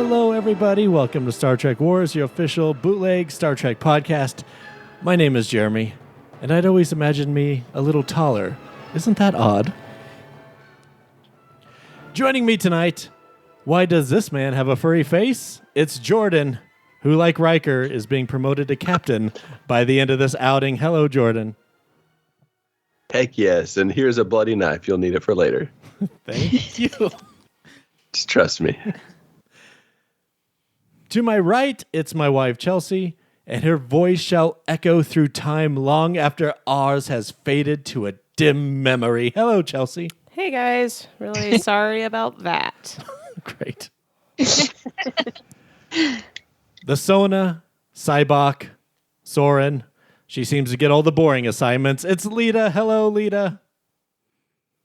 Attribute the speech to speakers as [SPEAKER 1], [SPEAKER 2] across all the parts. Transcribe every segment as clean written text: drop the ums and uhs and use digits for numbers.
[SPEAKER 1] Hello, everybody. Welcome to Star Trek Wars, your official bootleg Star Trek podcast. My name is Jeremy, and I'd always imagined me a little taller. Isn't that odd? Joining me tonight, why does this man have a furry face? It's Jordan, who, like Riker, is being promoted to captain by the end of this outing. Hello, Jordan.
[SPEAKER 2] Heck yes, and here's a bloody knife. You'll need it for later.
[SPEAKER 1] Thank you.
[SPEAKER 2] Just trust me.
[SPEAKER 1] To my right, it's my wife, Chelsea, and her voice shall echo through time long after ours has faded to a dim memory. Hello, Chelsea.
[SPEAKER 3] Hey, guys. Really sorry about that.
[SPEAKER 1] Great. The Sona, Cybok, Soren. She seems to get all the boring assignments. It's Lita. Hello, Lita.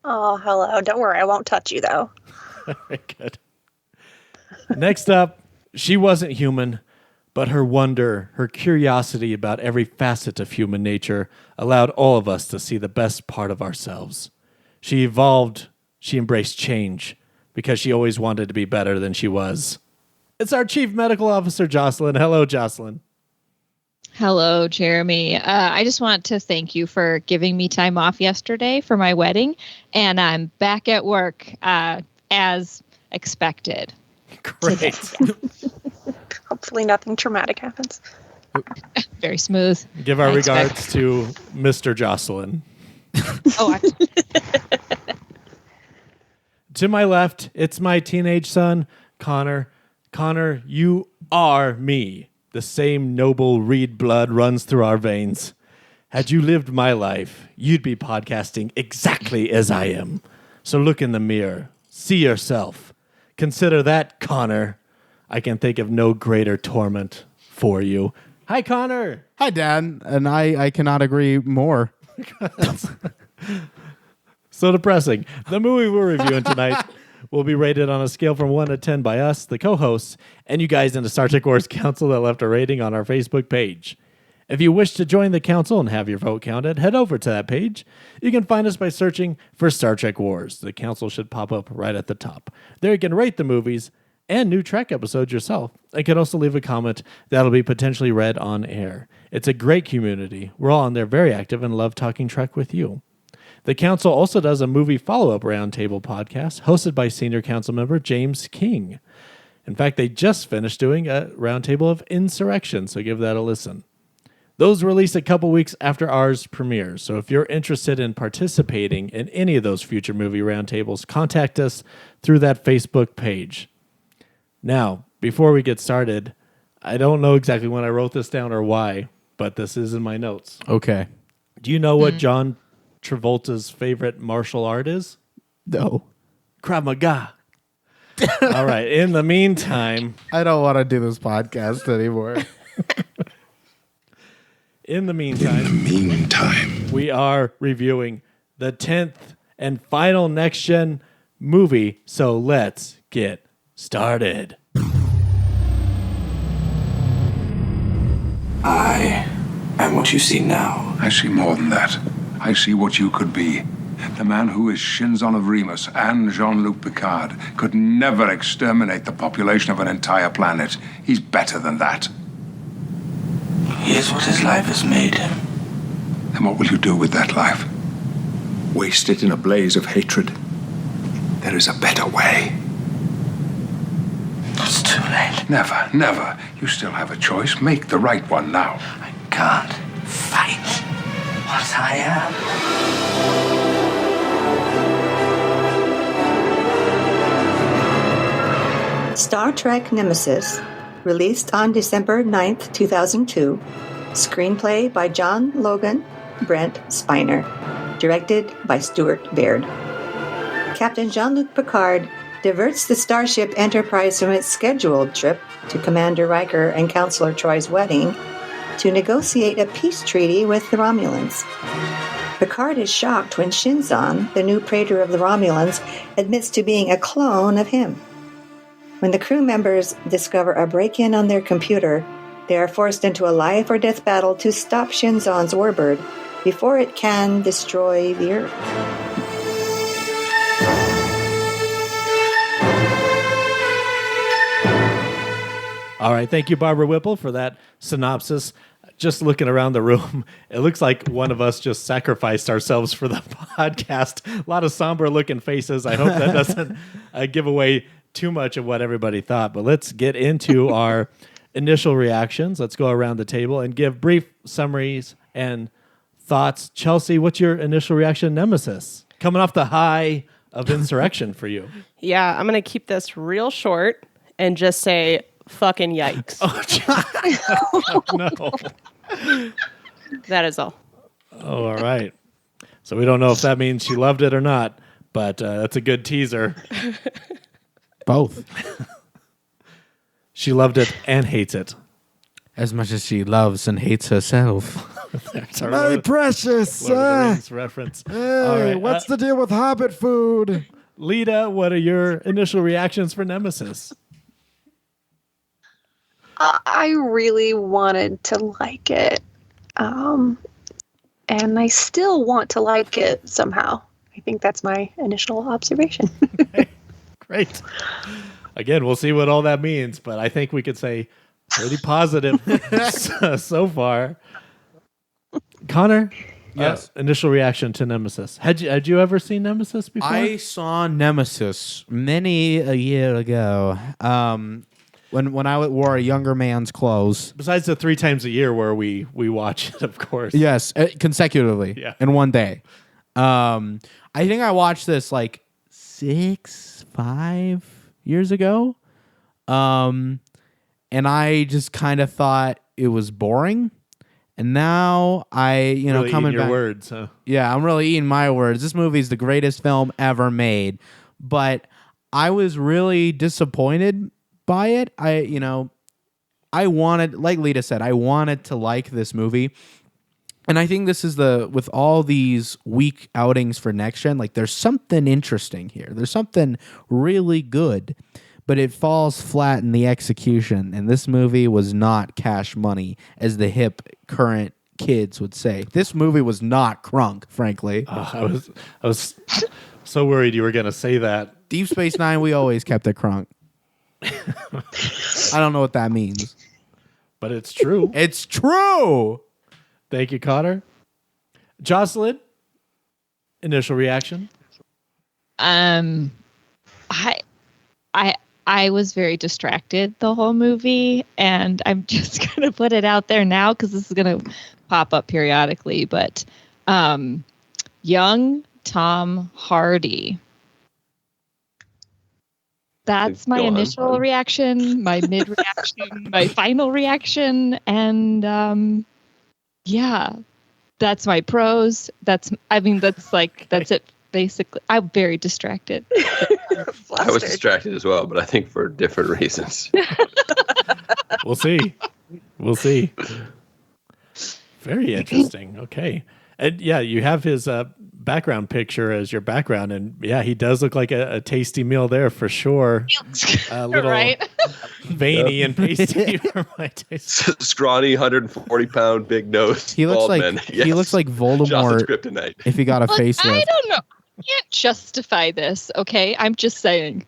[SPEAKER 4] Oh, hello. Don't worry. I won't touch you, though.
[SPEAKER 1] Very good. Next up, she wasn't human, but her wonder, her curiosity about every facet of human nature allowed all of us to see the best part of ourselves. She evolved, she embraced change, because she always wanted to be better than she was. It's our Chief Medical Officer, Jocelyn. Hello, Jocelyn.
[SPEAKER 5] Hello, Jeremy. I just want to thank you for giving me time off yesterday for my wedding, and I'm back at work as expected.
[SPEAKER 1] Great.
[SPEAKER 4] Hopefully nothing traumatic happens.
[SPEAKER 5] Very smooth.
[SPEAKER 1] Give our regards to Mr. Jocelyn.
[SPEAKER 5] Oh,
[SPEAKER 1] To my left, it's my teenage son, Connor. Connor, you are me. The same noble Reed blood runs through our veins. Had you lived my life, you'd be podcasting exactly as I am. So look in the mirror. See yourself. Consider that, Connor. I can think of no greater torment for you. Hi, Connor.
[SPEAKER 6] Hi, Dad. And I cannot agree more.
[SPEAKER 1] So depressing. The movie we're reviewing tonight will be rated on a scale from 1 to 10 by us, the co-hosts, and you guys in the Star Trek Wars Council that left a rating on our Facebook page. If you wish to join the council and have your vote counted, head over to that page. You can find us by searching for Star Trek Wars. The council should pop up right at the top. There you can rate the movies and new Trek episodes yourself. You can also leave a comment that'll be potentially read on air. It's a great community. We're all on there very active and love talking Trek with you. The council also does a movie follow-up roundtable podcast hosted by senior council member James King. In fact, they just finished doing a roundtable of Insurrection, so give that a listen. Those release a couple weeks after ours premieres, so if you're interested in participating in any of those future movie roundtables, contact us through that Facebook page. Now, before we get started, I don't know exactly when I wrote this down or why, but this is in my notes.
[SPEAKER 6] Okay.
[SPEAKER 1] Do you know what John Travolta's favorite martial art is?
[SPEAKER 6] No.
[SPEAKER 1] Krav Maga. All right. In the meantime,
[SPEAKER 6] I don't want to do this podcast anymore.
[SPEAKER 1] In the meantime, we are reviewing the 10th and final Next Gen movie. So let's get started.
[SPEAKER 7] I am what you see now.
[SPEAKER 8] I see more than that. I see what you could be. The man who is Shinzon of Remus and Jean-Luc Picard could never exterminate the population of an entire planet. He's better than that.
[SPEAKER 7] He is what his life has made him.
[SPEAKER 8] Then what will you do with that life?
[SPEAKER 7] Waste it in a blaze of hatred. There is a better way. It's too late.
[SPEAKER 8] Never, never. You still have a choice. Make the right one now.
[SPEAKER 7] I can't fight what I am.
[SPEAKER 9] Star Trek Nemesis, released on December 9th, 2002. Screenplay by John Logan, Brent Spiner. Directed by Stuart Baird. Captain Jean-Luc Picard diverts the Starship Enterprise from its scheduled trip to Commander Riker and Counselor Troy's wedding to negotiate a peace treaty with the Romulans. Picard is shocked when Shinzon, the new praetor of the Romulans, admits to being a clone of him. When the crew members discover a break-in on their computer, they are forced into a life-or-death battle to stop Shinzon's warbird before it can destroy the Earth.
[SPEAKER 1] All right. Thank you, Barbara Whipple, for that synopsis. Just looking around the room, it looks like one of us just sacrificed ourselves for the podcast. A lot of somber looking faces. I hope that doesn't give away too much of what everybody thought. But let's get into our initial reactions. Let's go around the table and give brief summaries and thoughts. Chelsea, what's your initial reaction to Nemesis? Coming off the high of Insurrection for you.
[SPEAKER 3] Yeah, I'm going to keep this real short and just say fucking yikes.
[SPEAKER 1] No.
[SPEAKER 3] That is all.
[SPEAKER 1] Oh, all right. So we don't know if that means she loved it or not, but that's a good teaser.
[SPEAKER 6] Both.
[SPEAKER 1] She loved it and hates it.
[SPEAKER 6] As much as she loves and hates herself.
[SPEAKER 1] That's our
[SPEAKER 10] My precious.
[SPEAKER 1] Lord of the Rings reference.
[SPEAKER 10] Hey,
[SPEAKER 1] All right,
[SPEAKER 10] what's the deal with Hobbit food?
[SPEAKER 1] Lita, what are your initial reactions for Nemesis?
[SPEAKER 4] I really wanted to like it. And I still want to like it somehow. I think that's my initial observation.
[SPEAKER 1] Great. Again, we'll see what all that means, but I think we could say pretty positive so far. Connor,
[SPEAKER 6] Yes.
[SPEAKER 1] initial reaction to Nemesis. Had you ever seen Nemesis before?
[SPEAKER 6] I saw Nemesis many a year ago. When I wore a younger man's clothes.
[SPEAKER 1] Besides the 3 times a year where we watch it, of course.
[SPEAKER 6] Yes, consecutively in one day. I think I watched this like 5 years ago. And I just kind of thought it was boring. And now
[SPEAKER 1] Really
[SPEAKER 6] coming
[SPEAKER 1] eating your
[SPEAKER 6] back.
[SPEAKER 1] words, huh?
[SPEAKER 6] Yeah, I'm really eating my words. This movie is the greatest film ever made. But I was really disappointed by it. I wanted, like Lita said, I wanted to like this movie. And I think this is with all these weak outings for next gen, like there's something interesting here. There's something really good, but it falls flat in the execution. And this movie was not cash money, as the hip current kids would say. This movie was not crunk, frankly.
[SPEAKER 1] I was so worried you were going to say that.
[SPEAKER 6] Deep Space Nine, we always kept it crunk. I don't know what that means.
[SPEAKER 1] But it's true.
[SPEAKER 6] It's true.
[SPEAKER 1] Thank you, Connor. Jocelyn, initial reaction?
[SPEAKER 5] I was very distracted the whole movie, and I'm just gonna put it out there now because this is gonna pop up periodically. But young Tom Hardy. That's my initial reaction, my mid reaction, my final reaction, and that's my pros. That's it. Basically, I'm very distracted.
[SPEAKER 2] I was distracted as well, but I think for different reasons.
[SPEAKER 1] We'll see. Very interesting. Okay. And yeah, you have his background picture as your background. And yeah, he does look like a tasty meal there for sure. A little
[SPEAKER 5] right?
[SPEAKER 1] veiny and pasty for my taste.
[SPEAKER 2] Scrawny, 140-pound, big nose.
[SPEAKER 6] He looks
[SPEAKER 2] bald
[SPEAKER 6] like
[SPEAKER 2] man.
[SPEAKER 6] he looks like Voldemort
[SPEAKER 2] Kryptonite.
[SPEAKER 6] if he got a facelift.
[SPEAKER 5] I don't know. I can't justify this, okay? I'm just saying.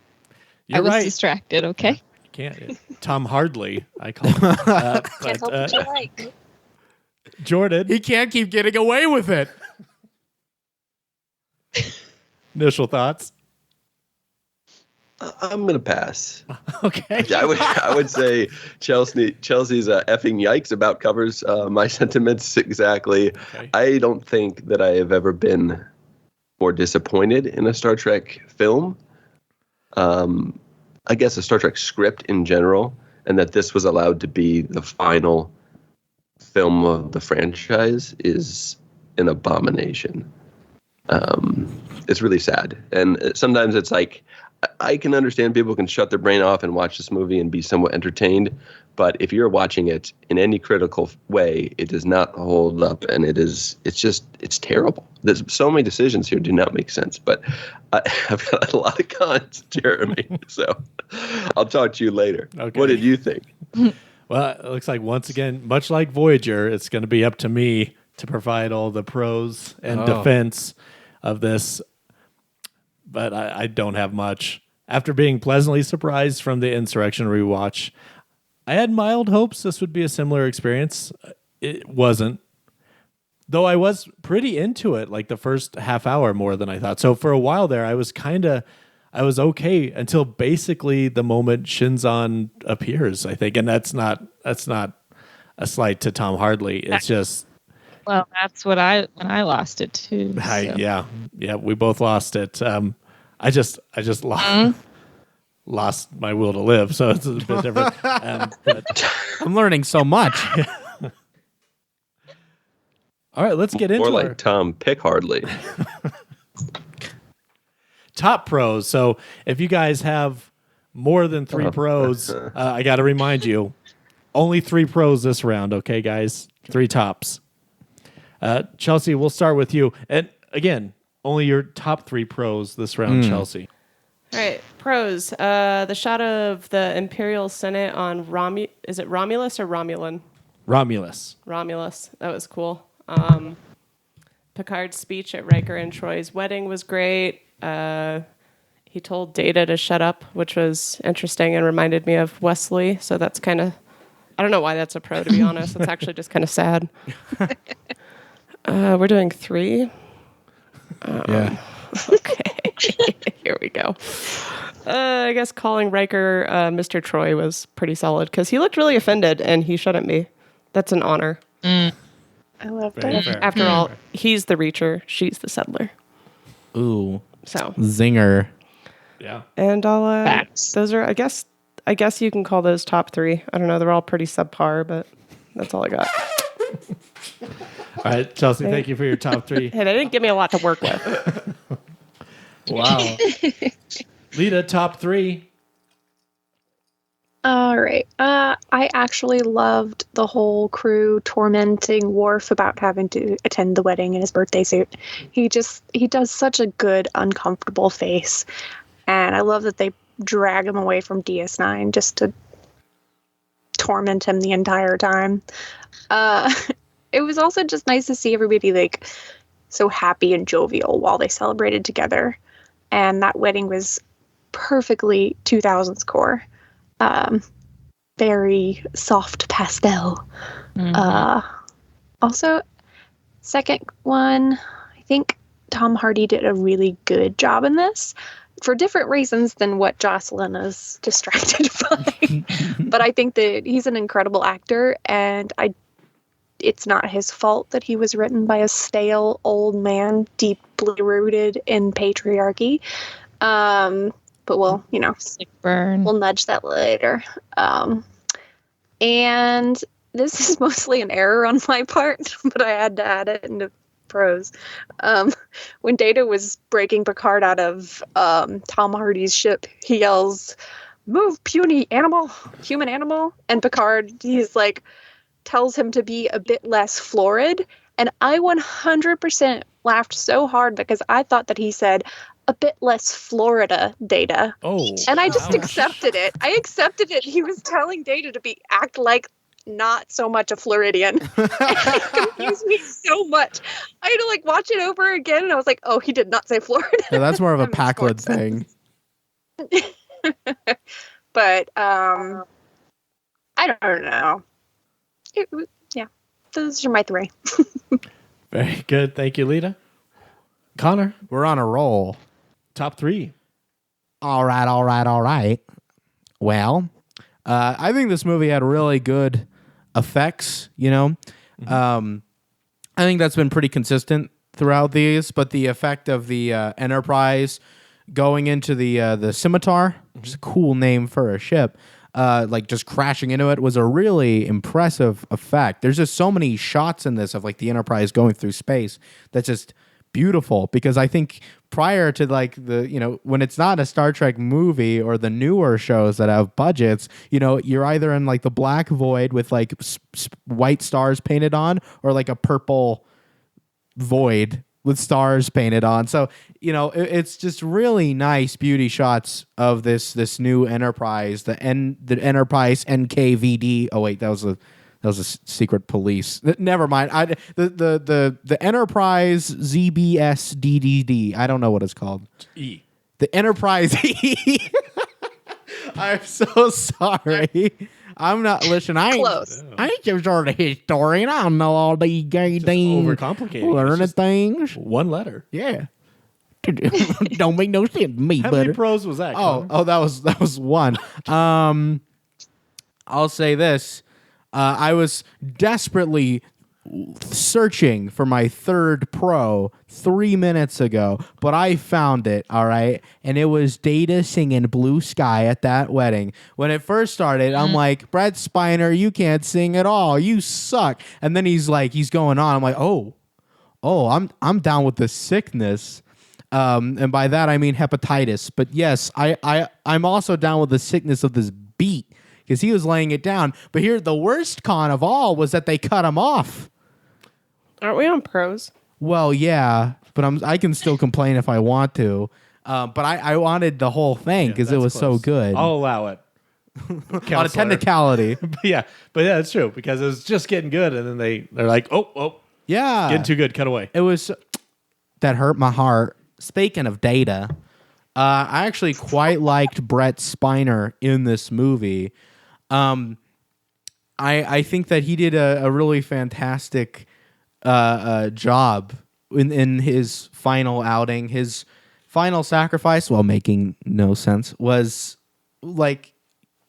[SPEAKER 1] You're
[SPEAKER 5] I was
[SPEAKER 1] right.
[SPEAKER 5] distracted, okay?
[SPEAKER 1] You can't. Tom Hardley, I call him.
[SPEAKER 4] Can't help what you like.
[SPEAKER 1] Jordan,
[SPEAKER 6] He can't keep getting away with it.
[SPEAKER 1] initial thoughts?
[SPEAKER 2] I'm gonna pass.
[SPEAKER 1] Okay.
[SPEAKER 2] I would say Chelsea's effing yikes about covers my sentiments exactly.
[SPEAKER 1] Okay.
[SPEAKER 2] I don't think that I have ever been more disappointed in a Star Trek film. I guess a Star Trek script in general, and that this was allowed to be the final film of the franchise is an abomination. It's really sad. And sometimes it's like, I can understand people can shut their brain off and watch this movie and be somewhat entertained. But if you're watching it in any critical way, it does not hold up. And it's terrible. There's so many decisions here do not make sense. But I've got a lot of cons, Jeremy. So I'll talk to you later.
[SPEAKER 1] Okay.
[SPEAKER 2] What did you think?
[SPEAKER 1] Well, it looks like once again, much like Voyager, it's going to be up to me to provide all the pros and defense of this. But I don't have much. After being pleasantly surprised from the Insurrection rewatch, I had mild hopes this would be a similar experience. It wasn't. Though I was pretty into it, like the first half hour more than I thought. So for a while there, I was okay until basically the moment Shinzon appears, I think. And that's not a slight to Tom Hardley. It's just.
[SPEAKER 5] Well, that's when I lost it too. So.
[SPEAKER 1] Yeah, we both lost it. I just lost my will to live, so it's a bit different. But
[SPEAKER 6] I'm learning so much.
[SPEAKER 1] all right, let's get into
[SPEAKER 2] More
[SPEAKER 1] our
[SPEAKER 2] like Tom Pick Hardly.
[SPEAKER 1] top pros. So if you guys have more than 3 pros, I got to remind you, only 3 pros this round, okay, guys? 3 tops. Chelsea, we'll start with you. And again, only your top 3 pros this round, Chelsea.
[SPEAKER 3] All right, pros. The shot of the Imperial Senate on is it Romulus or Romulan?
[SPEAKER 1] Romulus.
[SPEAKER 3] That was cool. Picard's speech at Riker and Troy's wedding was great. He told Data to shut up, which was interesting and reminded me of Wesley. So that's kind of, I don't know why that's a pro, to be honest. It's actually just kind of sad. We're doing 3.
[SPEAKER 6] Yeah.
[SPEAKER 3] Okay. Here we go. I guess calling Riker Mr. Troy was pretty solid because he looked really offended and he shouldn't be. That's an honor.
[SPEAKER 4] I love that.
[SPEAKER 3] After all, he's the Reacher, she's the settler.
[SPEAKER 6] Ooh.
[SPEAKER 3] So
[SPEAKER 6] Zinger.
[SPEAKER 1] Yeah.
[SPEAKER 3] And I'll
[SPEAKER 5] Facts.
[SPEAKER 3] those are I guess you can call those top 3. I don't know, they're all pretty subpar, but that's all I got.
[SPEAKER 1] All right, Chelsea, thank you for your top 3.
[SPEAKER 3] Hey, they didn't give me a lot to work with.
[SPEAKER 1] Wow. Lita, top 3.
[SPEAKER 4] All right. I actually loved the whole crew tormenting Worf about having to attend the wedding in his birthday suit. He does such a good, uncomfortable face. And I love that they drag him away from DS9 just to torment him the entire time. It was also just nice to see everybody like so happy and jovial while they celebrated together. And that wedding was perfectly 2000s core. Very soft pastel. Also, second one, I think Tom Hardy did a really good job in this for different reasons than what Jocelyn is distracted by. But I think that he's an incredible actor, and it's not his fault that he was written by a stale old man deeply rooted in patriarchy. But we'll,
[SPEAKER 5] Burn.
[SPEAKER 4] we'll nudge that later. And this is mostly an error on my part, but I had to add it into pros. When Data was breaking Picard out of Tom Hardy's ship, he yells, "Move, puny animal, human animal." And Picard, he's like, tells him to be a bit less florid. And I 100% laughed so hard because I thought that he said, "A bit less Florida, Data."
[SPEAKER 1] Oh.
[SPEAKER 4] And I just accepted it. I accepted it. He was telling Data to act like not so much a Floridian. And it confused me so much. I had to watch it over again, and I was like, oh, he did not say Florida.
[SPEAKER 6] Yeah, that's more of a
[SPEAKER 4] That makes more
[SPEAKER 6] Packwood thing.
[SPEAKER 4] But I don't know. Yeah, those are my 3.
[SPEAKER 1] Very good. Thank you, Lita. Connor,
[SPEAKER 6] We're on a roll.
[SPEAKER 1] top 3.
[SPEAKER 6] All right. Well, I think this movie had really good effects, I think that's been pretty consistent throughout these, but the effect of the Enterprise going into the Scimitar, which is a cool name for a ship, just crashing into it was a really impressive effect. There's just so many shots in this of the Enterprise going through space that's just beautiful, because I think prior to when it's not a Star Trek movie or the newer shows that have budgets, you're either in the black void with white stars painted on, or a purple void with stars painted on. So it's just really nice beauty shots of this new Enterprise, the Enterprise NKVD. Oh wait, that was a secret police. Never mind. The Enterprise ZBSDDD. I don't know what it's called.
[SPEAKER 1] E.
[SPEAKER 6] The Enterprise E. I'm so sorry. I'm not. Listen,
[SPEAKER 4] Close.
[SPEAKER 6] I ain't some sort of historian. I don't know all these gay things.
[SPEAKER 1] Overcomplicating.
[SPEAKER 6] Learning
[SPEAKER 1] It's just
[SPEAKER 6] things.
[SPEAKER 1] one letter.
[SPEAKER 6] Yeah. Don't make no sense to me,
[SPEAKER 1] How
[SPEAKER 6] butter.
[SPEAKER 1] many pros was that?
[SPEAKER 6] Oh, that was one. I'll say this. I was desperately searching for my third pro 3 minutes ago, but I found it, all right? And it was Data singing Blue Sky at that wedding. When it first started, I'm like, Brett Spiner, you can't sing at all. You suck. And then he's going on. I'm like, oh, I'm down with the sickness. And by that, I mean hepatitis. But yes, I'm also down with the sickness of this beat because he was laying it down. But here, the worst con of all was that they cut him off.
[SPEAKER 3] Aren't we on pros?
[SPEAKER 6] Well, yeah, but I can still complain if I want to. But I wanted the whole thing because it was so good.
[SPEAKER 1] I'll allow it.
[SPEAKER 6] On a technicality.
[SPEAKER 1] But that's true because it was just getting good, and then they're like, oh,
[SPEAKER 6] Yeah.
[SPEAKER 1] getting too good, cut away.
[SPEAKER 6] It was that hurt my heart. Speaking of Data, I actually quite liked Brett Spiner in this movie. I think that he did a really fantastic job in his final outing. His final sacrifice, while making no sense, was like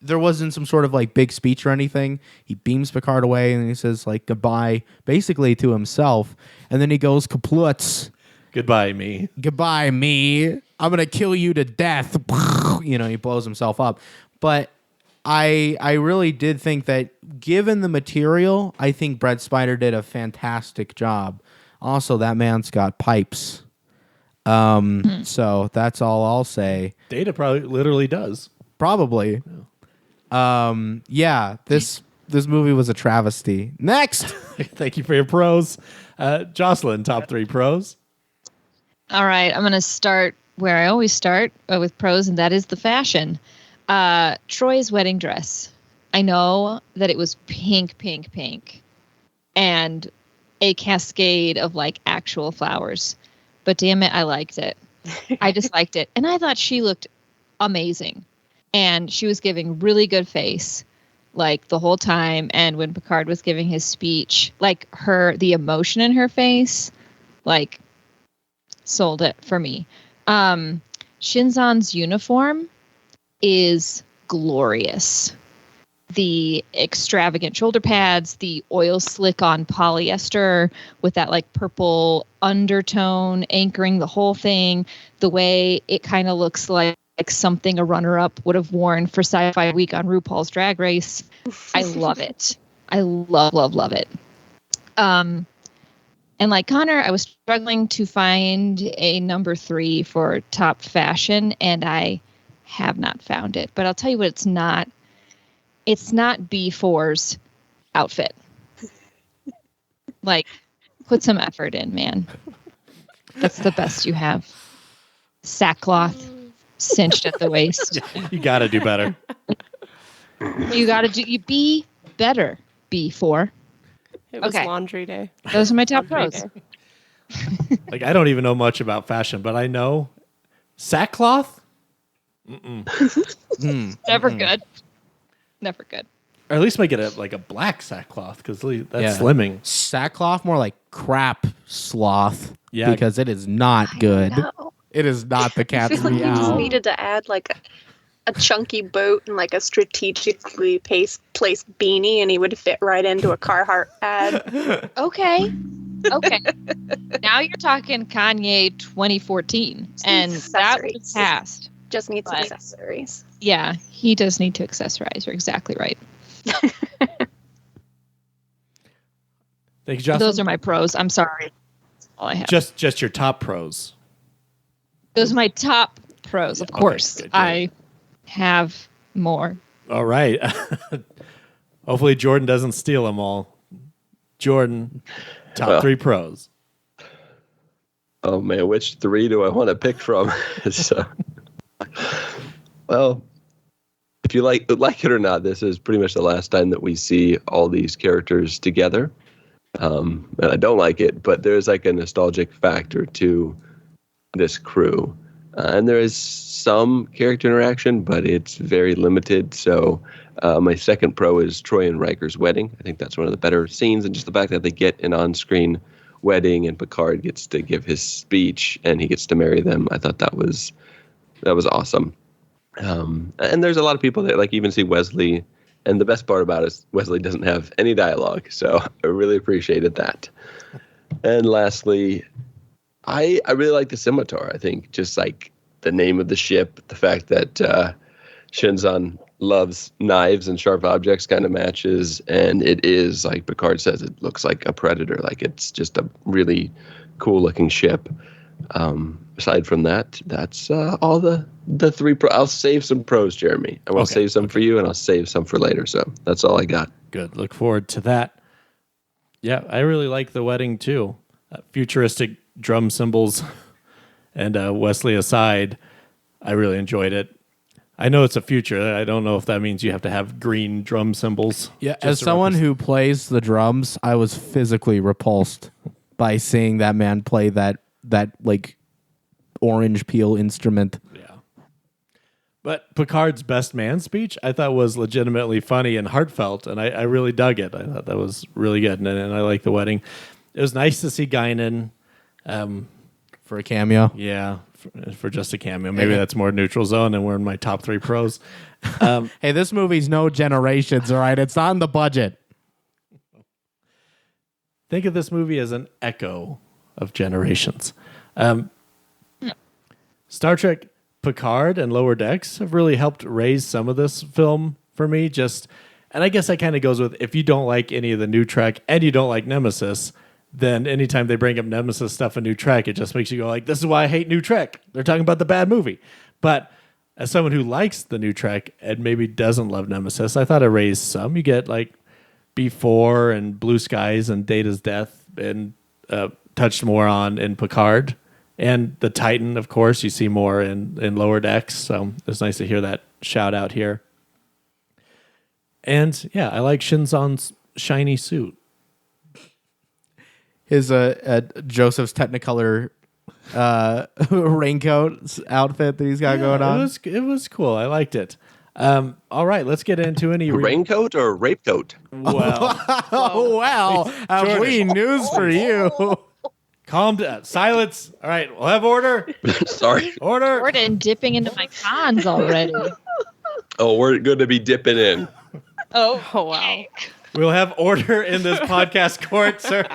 [SPEAKER 6] there wasn't some sort of like big speech or anything. He beams Picard away and he says like goodbye, basically to himself, and then he goes kaplutz.
[SPEAKER 1] Goodbye, me.
[SPEAKER 6] Goodbye, me. I'm gonna kill you to death. He blows himself up. But I really did think that given the material, I think Brett Spiner did a fantastic job. Also, that man's got pipes. So that's all I'll say.
[SPEAKER 1] Data probably literally does.
[SPEAKER 6] Probably. Yeah, this movie was a travesty. Next.
[SPEAKER 1] Thank you for your pros. Jocelyn, top 3 pros.
[SPEAKER 5] All right, I'm going to start where I always start with pros, and that is the fashion. Troy's wedding dress. I know that it was pink, and a cascade of like actual flowers, but damn it, I liked it. I just liked it, and I thought she looked amazing, and she was giving really good face, like the whole time. And when Picard was giving his speech, like the emotion in her face, like sold it for me. Shinzon's uniform is glorious. The extravagant shoulder pads, the oil slick on polyester with that like purple undertone anchoring the whole thing, the way it kind of looks like something a runner-up would have worn for Sci-Fi Week on RuPaul's Drag Race. I love it. I love it. And like Connor, I was struggling to find a number 3 for top fashion, and I have not found it. But I'll tell you what it's not. It's not B4's outfit. Like, put some effort in, man. That's the best you have. Sackcloth, cinched at the waist.
[SPEAKER 1] You got to do better.
[SPEAKER 5] You be better, B4.
[SPEAKER 3] It was laundry day.
[SPEAKER 5] Those are my top pros.
[SPEAKER 1] Like, I don't even know much about fashion, but I know sackcloth.
[SPEAKER 5] Never good. Never good.
[SPEAKER 1] Or at least make it a black sackcloth because that's slimming.
[SPEAKER 6] Sackcloth, more like crap sloth.
[SPEAKER 1] Yeah,
[SPEAKER 6] because it is not good. It is not the cat's
[SPEAKER 4] I feel like you just
[SPEAKER 6] meow.
[SPEAKER 4] needed to add like a chunky boat and like a strategically placed beanie, and he would fit right into a Carhartt ad.
[SPEAKER 5] Okay. Now you're talking Kanye 2014, and that was past.
[SPEAKER 4] Just needs accessories.
[SPEAKER 5] Yeah, he does need to accessorize. You're exactly right.
[SPEAKER 1] Thank you, Jocelyn.
[SPEAKER 5] Those are my pros. I'm sorry. That's all I have.
[SPEAKER 1] Just your top pros.
[SPEAKER 5] Those are my top pros. Of course,
[SPEAKER 1] good.
[SPEAKER 5] I have more.
[SPEAKER 1] All right. Hopefully Jordan doesn't steal them all. Jordan, top 3 pros.
[SPEAKER 2] Oh man, which 3 do I want to pick from? Well, if you like it or not, this is pretty much the last time that we see all these characters together. And I don't like it, but there's like a nostalgic factor to this crew. And there is some character interaction, but it's very limited. So my second pro is Troy and Riker's wedding. I think that's one of the better scenes, and just the fact that they get an on-screen wedding and Picard gets to give his speech and he gets to marry them. I thought that was awesome. And there's a lot of people that like even see Wesley, and the best part about it is Wesley doesn't have any dialogue, so I really appreciated that. And lastly, I really like the scimitar. I think just like the name of the ship, the fact that Shinzon loves knives and sharp objects kind of matches, and it is, like Picard says, it looks like a Predator. Like it's just a really cool looking ship. Aside from that, that's all the three I'll save some pros, Jeremy. I will save some for you, and I'll save some for later. So that's all I got.
[SPEAKER 1] Good. Look forward to that. Yeah, I really like the wedding too. Futuristic drum cymbals and Wesley aside, I really enjoyed it. I know it's a future. I don't know if that means you have to have green drum cymbals.
[SPEAKER 6] Yeah, as someone who plays the drums, I was physically repulsed by seeing that man play that like orange peel instrument.
[SPEAKER 1] Yeah. But Picard's best man speech I thought was legitimately funny and heartfelt, and I really dug it. I thought that was really good, and I like the wedding. It was nice to see Guinan.
[SPEAKER 6] For a cameo.
[SPEAKER 1] Yeah, for just a cameo. Maybe that's more neutral zone, and we're in my top 3 pros.
[SPEAKER 6] Hey, this movie's no Generations, all right? It's not in the budget.
[SPEAKER 1] Think of this movie as an echo of Generations. Star Trek Picard and Lower Decks have really helped raise some of this film for me. And I guess that kind of goes with, if you don't like any of the new Trek and you don't like Nemesis, then anytime they bring up Nemesis stuff in New Trek, it just makes you go like, this is why I hate New Trek. They're talking about the bad movie. But as someone who likes the new Trek and maybe doesn't love Nemesis, I thought it raised some. You get like B4 and Blue Skies and Data's death, and touched more on in Picard. And the Titan, of course, you see more in Lower Decks. So it's nice to hear that shout out here. And yeah, I like Shinzon's shiny suit.
[SPEAKER 6] His Joseph's Technicolor raincoat outfit that he's got going on.
[SPEAKER 1] It was cool. I liked it. All right, let's get into any
[SPEAKER 2] raincoat or rape coat.
[SPEAKER 1] Well,
[SPEAKER 6] oh wow, have we news for you?
[SPEAKER 1] Calm down. Silence. All right, we'll have order.
[SPEAKER 2] Sorry.
[SPEAKER 1] Order.
[SPEAKER 5] Jordan dipping into my cons already.
[SPEAKER 2] Oh, we're going to be dipping in.
[SPEAKER 5] Oh wow.
[SPEAKER 1] We'll have order in this podcast court, sir.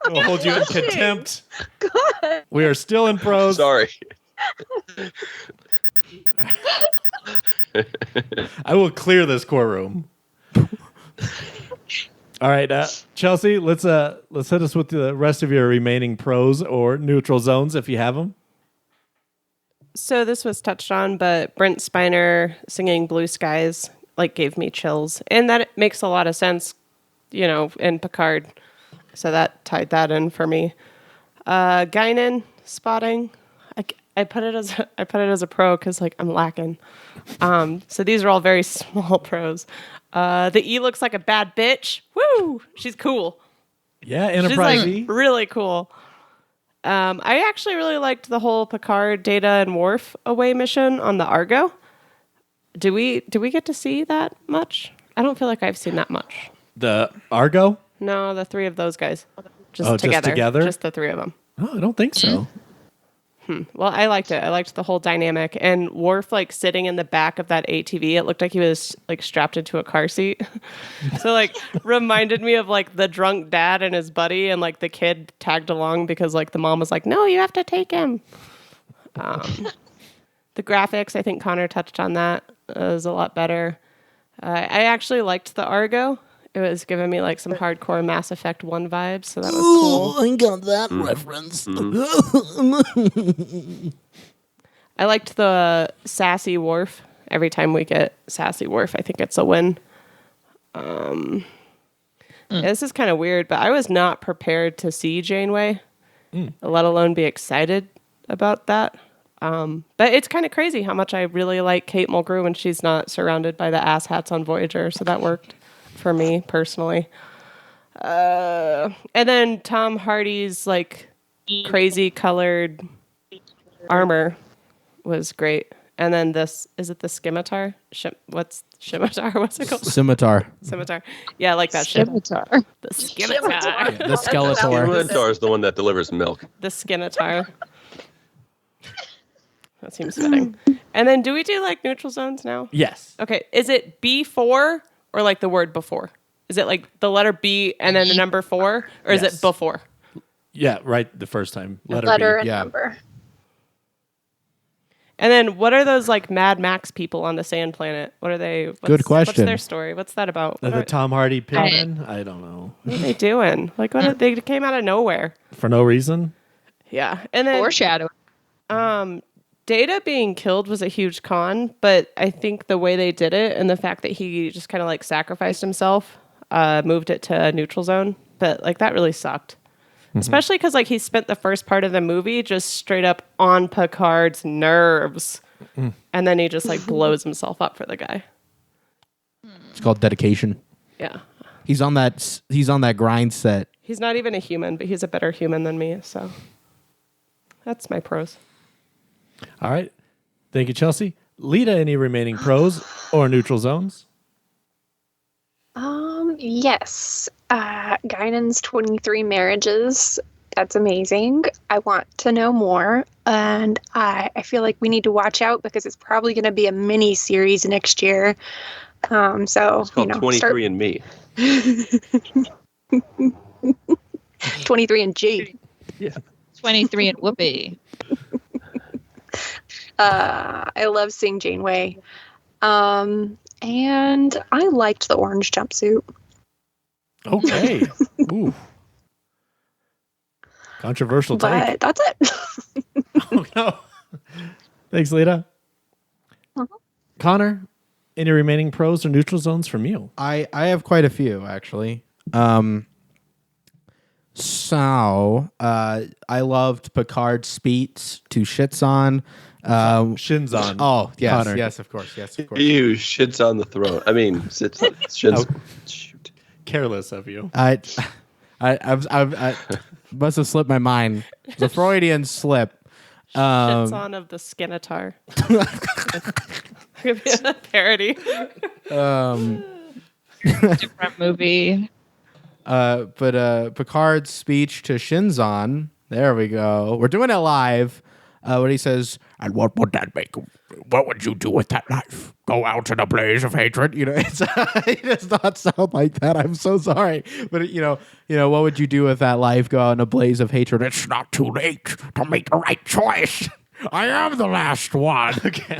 [SPEAKER 1] We'll hold you in contempt.
[SPEAKER 4] God.
[SPEAKER 1] We are still in pros.
[SPEAKER 2] Sorry.
[SPEAKER 1] I will clear this courtroom. All right, Chelsea, let's hit us with the rest of your remaining pros or neutral zones if you have them.
[SPEAKER 3] So this was touched on, but Brent Spiner singing Blue Skies like gave me chills, and that makes a lot of sense, in Picard. So that tied that in for me. Guinan spotting, I put it as a pro because like I'm lacking. So these are all very small pros. The E looks like a bad bitch. Woo! She's cool.
[SPEAKER 1] Yeah, Enterprise
[SPEAKER 3] She's
[SPEAKER 1] E.
[SPEAKER 3] like really cool. I actually really liked the whole Picard, Data, and Worf away mission on the Argo. Do we get to see that much? I don't feel like I've seen that much.
[SPEAKER 1] The Argo?
[SPEAKER 3] No, the 3 of those guys.
[SPEAKER 1] Just together?
[SPEAKER 3] Just the 3 of them.
[SPEAKER 1] Oh, I don't think so.
[SPEAKER 3] Well, I liked it. I liked the whole dynamic. And Worf, like, sitting in the back of that ATV, it looked like he was, like, strapped into a car seat. So, like, reminded me of, like, the drunk dad and his buddy, and, like, the kid tagged along because, like, the mom was like, no, you have to take him. The graphics, I think Connor touched on that, was a lot better. I actually liked the Argo. It was giving me like some hardcore Mass Effect 1 vibes, so that was cool.
[SPEAKER 10] I got that reference.
[SPEAKER 3] I liked the sassy Worf. Every time we get sassy Worf, I think it's a win. This is kind of weird, but I was not prepared to see Janeway, let alone be excited about that. But it's kind of crazy how much I really like Kate Mulgrew when she's not surrounded by the asshats on Voyager, so that worked for me personally. And then Tom Hardy's like crazy colored armor was great. And then is it the scimitar? What's scimitar? What's it called?
[SPEAKER 6] Scimitar.
[SPEAKER 3] Scimitar. Yeah, I like that shit.
[SPEAKER 5] Scimitar.
[SPEAKER 3] The scimitar.
[SPEAKER 6] The Skeletor.
[SPEAKER 2] Skeletor is the one that delivers milk.
[SPEAKER 3] The scimitar. That seems fitting. And then do we do like neutral zones now?
[SPEAKER 1] Yes.
[SPEAKER 3] Okay. Is it B4 or like the word before? Is it like the letter B and then the number 4? Or is it before?
[SPEAKER 1] Yeah, right the first time.
[SPEAKER 4] Letter
[SPEAKER 1] B.
[SPEAKER 4] and number.
[SPEAKER 3] And then what are those like Mad Max people on the sand planet? What are they?
[SPEAKER 6] Good question.
[SPEAKER 3] What's their story? What's that about?
[SPEAKER 1] The Tom Hardy pigmen? I don't know.
[SPEAKER 3] What are they doing? Like they came out of nowhere.
[SPEAKER 1] For no reason?
[SPEAKER 3] Yeah. And then
[SPEAKER 5] Foreshadowing.
[SPEAKER 3] Data being killed was a huge con, but I think the way they did it and the fact that he just kind of like sacrificed himself, moved it to a neutral zone. But like that really sucked. Especially because like he spent the first part of the movie just straight up on Picard's nerves. And then he just like blows himself up for the guy.
[SPEAKER 6] It's called dedication.
[SPEAKER 3] Yeah.
[SPEAKER 6] He's on that grind set.
[SPEAKER 3] He's not even a human, but he's a better human than me. So that's my pros.
[SPEAKER 1] All right. Thank you, Chelsea. Lita, any remaining pros or neutral zones?
[SPEAKER 4] Yes. Guinan's 23 marriages. That's amazing. I want to know more. And I feel like we need to watch out because it's probably going to be a mini series next year. So,
[SPEAKER 2] It's called 23 and Me.
[SPEAKER 4] 23 and G.
[SPEAKER 2] Yeah.
[SPEAKER 5] 23 and Whoopi.
[SPEAKER 4] I love seeing Janeway. And I liked the orange jumpsuit.
[SPEAKER 1] Okay. Ooh. Controversial take.
[SPEAKER 4] But that's it.
[SPEAKER 1] Oh, no. Thanks, Lita. Connor, any remaining pros or neutral zones from you?
[SPEAKER 6] I have quite a few, actually. So, I loved Picard's speech to Shinzon.
[SPEAKER 1] Shinzon.
[SPEAKER 6] Oh, yes,
[SPEAKER 1] Connor.
[SPEAKER 6] yes, of course.
[SPEAKER 2] You shits on the throne. I mean, shins. Shoot.
[SPEAKER 1] Careless of you.
[SPEAKER 6] I must have slipped my mind. It's a Freudian slip.
[SPEAKER 3] Shits on of the Skinitar. Could be a parody.
[SPEAKER 5] Different movie.
[SPEAKER 6] But Picard's speech to Shinzon, there we go. We're doing it live. When he says, "And what would that make? What would you do with that knife? Go out in a blaze of hatred?" You know, it does not sound like that. I'm so sorry, but you know, what would you do with that life? Go out in a blaze of hatred. It's not too late to make the right choice. I am the last one. Okay.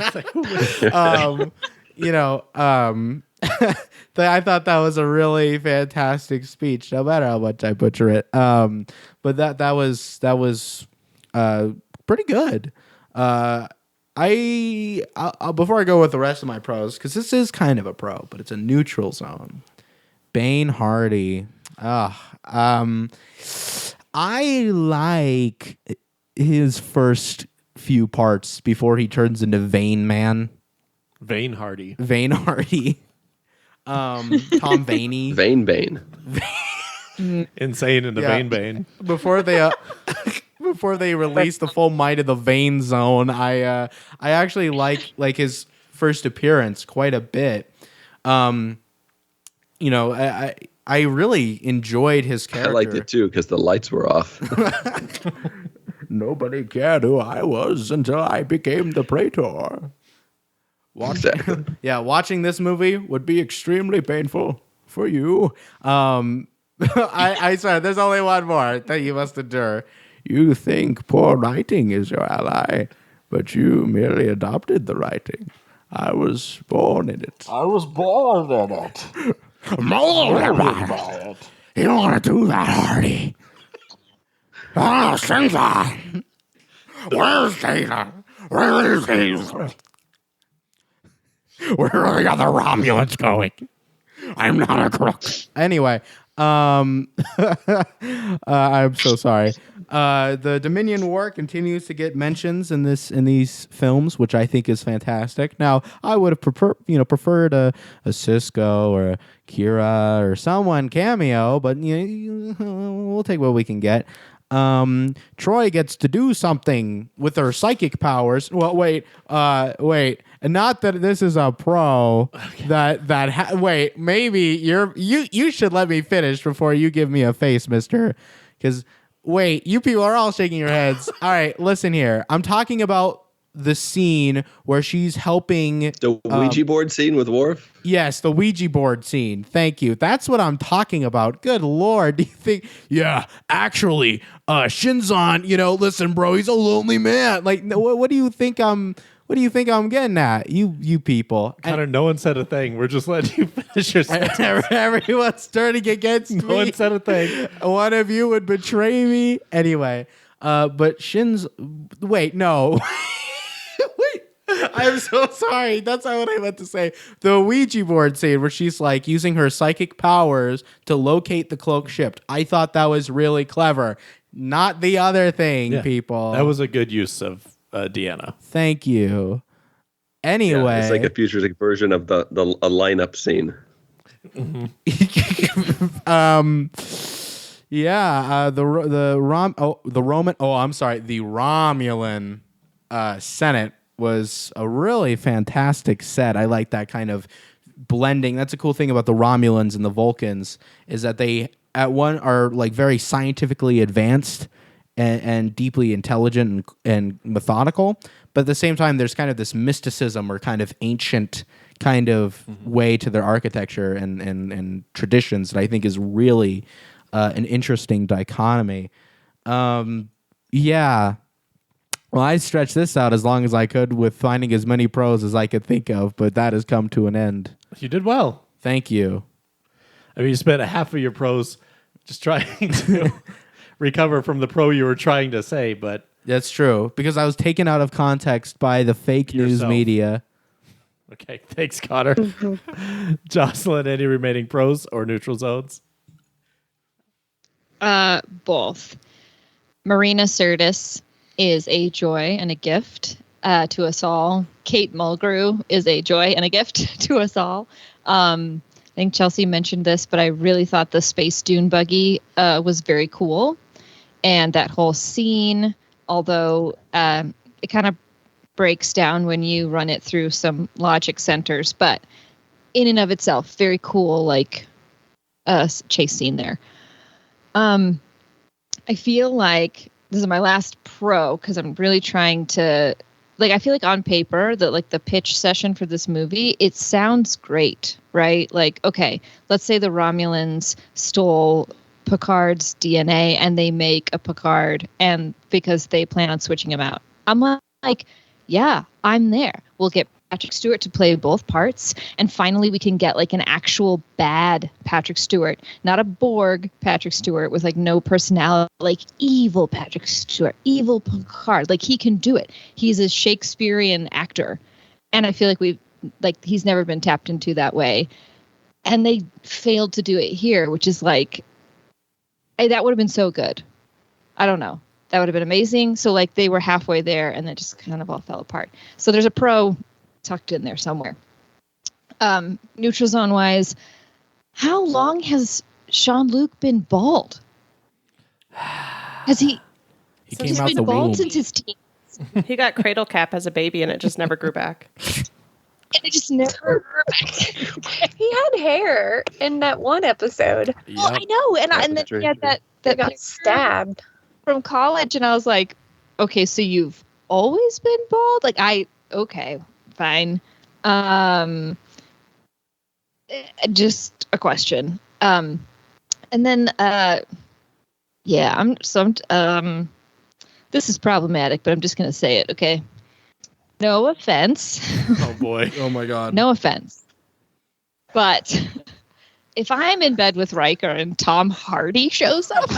[SPEAKER 6] I thought that was a really fantastic speech, no matter how much I butcher it. But that was pretty good. I'll before I go with the rest of my pros, because this is kind of a pro, but it's a neutral zone. Bane Hardy. I like his first few parts before he turns into Vane Man.
[SPEAKER 1] Vane Hardy.
[SPEAKER 6] Vane Hardy. Tom Vaney.
[SPEAKER 2] Vane Bane.
[SPEAKER 1] Insane into Vane Bane.
[SPEAKER 6] Before they release the full might of the Vane Zone, I actually like his first appearance quite a bit. I really enjoyed his character.
[SPEAKER 2] I liked it too because the lights were off.
[SPEAKER 6] Nobody cared who I was until I became the Praetor.
[SPEAKER 2] Exactly.
[SPEAKER 6] Yeah, watching this movie would be extremely painful for you. I swear, there's only one more that you must endure. You think poor writing is your ally, but you merely adopted the writing. I was born in it. Molded by it. You don't want to do that, Hardy. Oh, Shinzon. Where's Data? Where is he? Where are the other Romulans going? I'm not a crook. Anyway, I'm so sorry. The Dominion War continues to get mentions in these films, which I think is fantastic. Now, I would have preferred a Cisco or a Kira or someone cameo, but we'll take what we can get. Troy gets to do something with her psychic powers. Well, wait. And not that this is a pro. Okay. Wait. Maybe you should let me finish before you give me a face, Mister. Because wait, you people are all shaking your heads. All right, listen here. I'm talking about the scene where she's helping
[SPEAKER 2] the Ouija board scene with Worf.
[SPEAKER 6] Yes, the Ouija board scene. Thank you. That's what I'm talking about. Good Lord. Do you think, yeah, actually, Shinzon, listen, bro, he's a lonely man. Like, what do you think I'm getting at? You people.
[SPEAKER 1] Connor, no one said a thing. We're just letting you finish your sentence.
[SPEAKER 6] Everyone's turning against me.
[SPEAKER 1] No one said a thing.
[SPEAKER 6] One of you would betray me. Anyway, but wait, no. Wait, I'm so sorry. That's not what I meant to say. The Ouija board scene where she's like using her psychic powers to locate the cloak ship. I thought that was really clever. Not the other thing, people.
[SPEAKER 1] That was a good use of Deanna.
[SPEAKER 6] Thank you. Anyway.
[SPEAKER 2] Yeah, it's like a futuristic version of a lineup scene.
[SPEAKER 6] Mm-hmm. The Romulan Senate was a really fantastic set. I like that kind of blending. That's a cool thing about the Romulans and the Vulcans is that they at one are like very scientifically advanced and deeply intelligent and methodical, but at the same time there's kind of this mysticism or kind of ancient kind of way to their architecture and traditions that I think is really an interesting dichotomy. Yeah. Well, I stretched this out as long as I could with finding as many pros as I could think of, but that has come to an end.
[SPEAKER 1] You did well.
[SPEAKER 6] Thank you.
[SPEAKER 1] I mean, you spent half of your pros just trying to recover from the pro you were trying to say, but...
[SPEAKER 6] That's true, because I was taken out of context by the fake news media.
[SPEAKER 1] Okay, thanks, Connor. Jocelyn, any remaining pros or neutral zones?
[SPEAKER 5] Both. Marina Sirtis is a joy and a gift to us all. Kate Mulgrew is a joy and a gift to us all. I think Chelsea mentioned this, but I really thought the space dune buggy was very cool. And that whole scene, although it kind of breaks down when you run it through some logic centers, but in and of itself, very cool, like chase scene there. I feel like this is my last pro because I'm really trying to, like, I feel like on paper that like the pitch session for this movie, it sounds great, right? Like, okay, let's say the Romulans stole Picard's DNA and they make a Picard, and because they plan on switching him out. I'm like, yeah, I'm there. We'll get Patrick Stewart to play both parts, and finally we can get like an actual bad Patrick Stewart, not a Borg Patrick Stewart with like no personality, like evil Patrick Stewart, evil Picard. Like he can do it. He's a Shakespearean actor, and I feel like he's never been tapped into that way, and they failed to do it here, which is like, hey, that would have been so good. I don't know. That would have been amazing. So like they were halfway there and then just kind of all fell apart. So there's a pro tucked in there somewhere. Neutral zone wise, how long has Jean-Luc been bald? Has he
[SPEAKER 6] came out
[SPEAKER 5] been
[SPEAKER 6] the
[SPEAKER 5] bald
[SPEAKER 6] womb.
[SPEAKER 5] since his teens?
[SPEAKER 3] He got cradle cap as a baby and it just never grew back.
[SPEAKER 5] And it just never grew back.
[SPEAKER 4] He had hair in that one episode.
[SPEAKER 5] Well, I know, and then he had that
[SPEAKER 4] got stabbed
[SPEAKER 5] from college, and I was like, okay, so you've always been bald? Like okay, fine. Just a question. And then this is problematic, but I'm just gonna say it, okay? No offense.
[SPEAKER 1] Oh boy.
[SPEAKER 6] Oh my God.
[SPEAKER 5] No offense. But if I'm in bed with Riker and Tom Hardy shows up,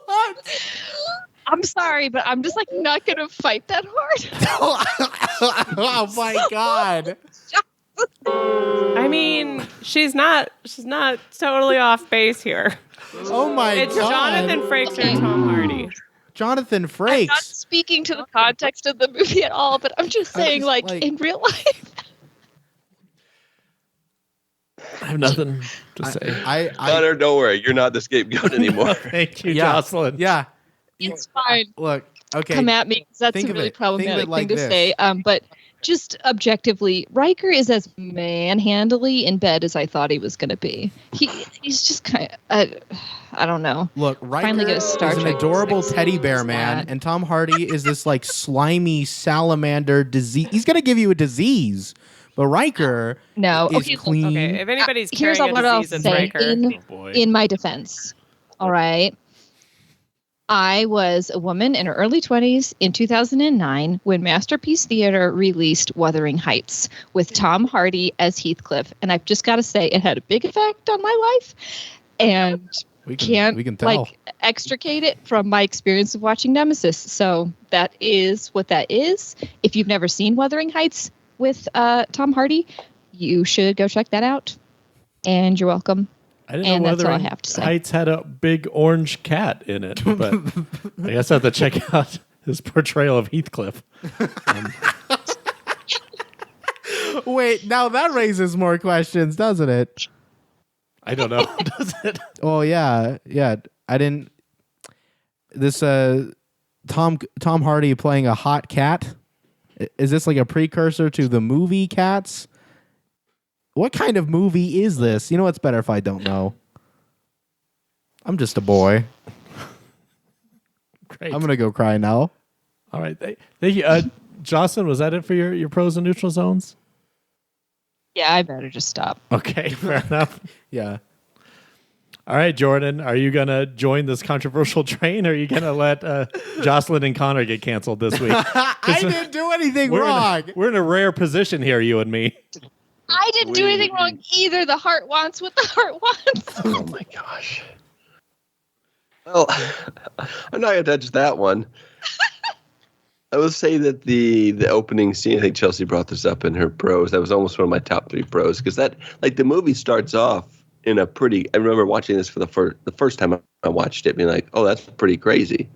[SPEAKER 6] What?
[SPEAKER 5] I'm sorry, but I'm just like not gonna fight that hard.
[SPEAKER 6] Oh my God.
[SPEAKER 3] I mean, she's not totally off base here.
[SPEAKER 6] Oh my
[SPEAKER 3] It's
[SPEAKER 6] God.
[SPEAKER 3] Jonathan Frakes or Tom Hardy.
[SPEAKER 6] Jonathan
[SPEAKER 5] I'm not
[SPEAKER 6] Frakes.
[SPEAKER 5] speaking to the context of the movie at all, but I'm just saying, like in real life.
[SPEAKER 1] I have nothing to say.
[SPEAKER 2] Connor, don't worry. You're not the scapegoat anymore.
[SPEAKER 1] Thank you,
[SPEAKER 6] Yeah.
[SPEAKER 1] Jocelyn.
[SPEAKER 6] Yeah.
[SPEAKER 5] It's fine.
[SPEAKER 6] Look. Okay.
[SPEAKER 5] Come at me, 'cause that's
[SPEAKER 6] Think
[SPEAKER 5] a
[SPEAKER 6] of
[SPEAKER 5] really
[SPEAKER 6] it. Think of
[SPEAKER 5] problematic
[SPEAKER 6] it like
[SPEAKER 5] thing to
[SPEAKER 6] this.
[SPEAKER 5] say. But just objectively, Riker is as manhandly in bed as I thought he was going to be. He's just kind of, I don't know.
[SPEAKER 6] Look,
[SPEAKER 5] Finally
[SPEAKER 6] Riker
[SPEAKER 5] get a
[SPEAKER 6] is
[SPEAKER 5] Star
[SPEAKER 6] an
[SPEAKER 5] Trek
[SPEAKER 6] adorable
[SPEAKER 5] six.
[SPEAKER 6] teddy bear
[SPEAKER 5] What's
[SPEAKER 6] man,
[SPEAKER 5] that?
[SPEAKER 6] and Tom Hardy is this like slimy salamander disease. He's gonna give you a disease, but Riker
[SPEAKER 5] No,
[SPEAKER 6] is
[SPEAKER 5] okay,
[SPEAKER 6] clean.
[SPEAKER 3] Okay, if anybody's
[SPEAKER 5] Here's
[SPEAKER 3] carrying
[SPEAKER 5] what
[SPEAKER 3] a
[SPEAKER 5] I'll
[SPEAKER 3] disease, it's
[SPEAKER 5] say
[SPEAKER 3] Riker.
[SPEAKER 5] in my defense. All right. I was a woman in her early 20s in 2009 when Masterpiece Theater released Wuthering Heights with Tom Hardy as Heathcliff. And I've just got to say, it had a big effect on my life. And
[SPEAKER 6] we
[SPEAKER 5] can't
[SPEAKER 6] can tell.
[SPEAKER 5] like extricate it from my experience of watching Nemesis. So that is what that is. If you've never seen Wuthering Heights with Tom Hardy, you should go check that out. And you're welcome.
[SPEAKER 1] I didn't
[SPEAKER 5] And
[SPEAKER 1] know
[SPEAKER 5] that's all I
[SPEAKER 1] Wuthering
[SPEAKER 5] have to say.
[SPEAKER 1] Heights had a big orange cat in it, but I guess I have to check out his portrayal of Heathcliff.
[SPEAKER 6] Wait, now that raises more questions, doesn't it?
[SPEAKER 1] I don't know. Does it?
[SPEAKER 6] Oh yeah. I didn't. This Tom Hardy playing a hot cat. Is this like a precursor to the movie Cats? What kind of movie is this? You know, it's better if I don't know. I'm just a boy.
[SPEAKER 1] Great.
[SPEAKER 6] I'm gonna go cry now.
[SPEAKER 1] All right. Thank you. Jocelyn, was that it for your pros and neutral zones?
[SPEAKER 5] Yeah, I better just stop.
[SPEAKER 1] Okay, fair enough.
[SPEAKER 6] Yeah.
[SPEAKER 1] All right, Jordan, are you going to join this controversial train, or are you going to let Jocelyn and Connor get canceled this week?
[SPEAKER 6] I didn't do anything wrong.
[SPEAKER 1] We're in a rare position here, you and me.
[SPEAKER 5] I didn't do anything wrong either. The heart wants what the heart wants.
[SPEAKER 2] Oh my gosh. Well, I'm not gonna touch that one. I will say that the opening scene, I think Chelsea brought this up in her pros. That was almost one of my top 3 pros, because that, like, the movie starts off in a pretty. I remember watching this for the first time I watched it, being like, "Oh, that's pretty crazy."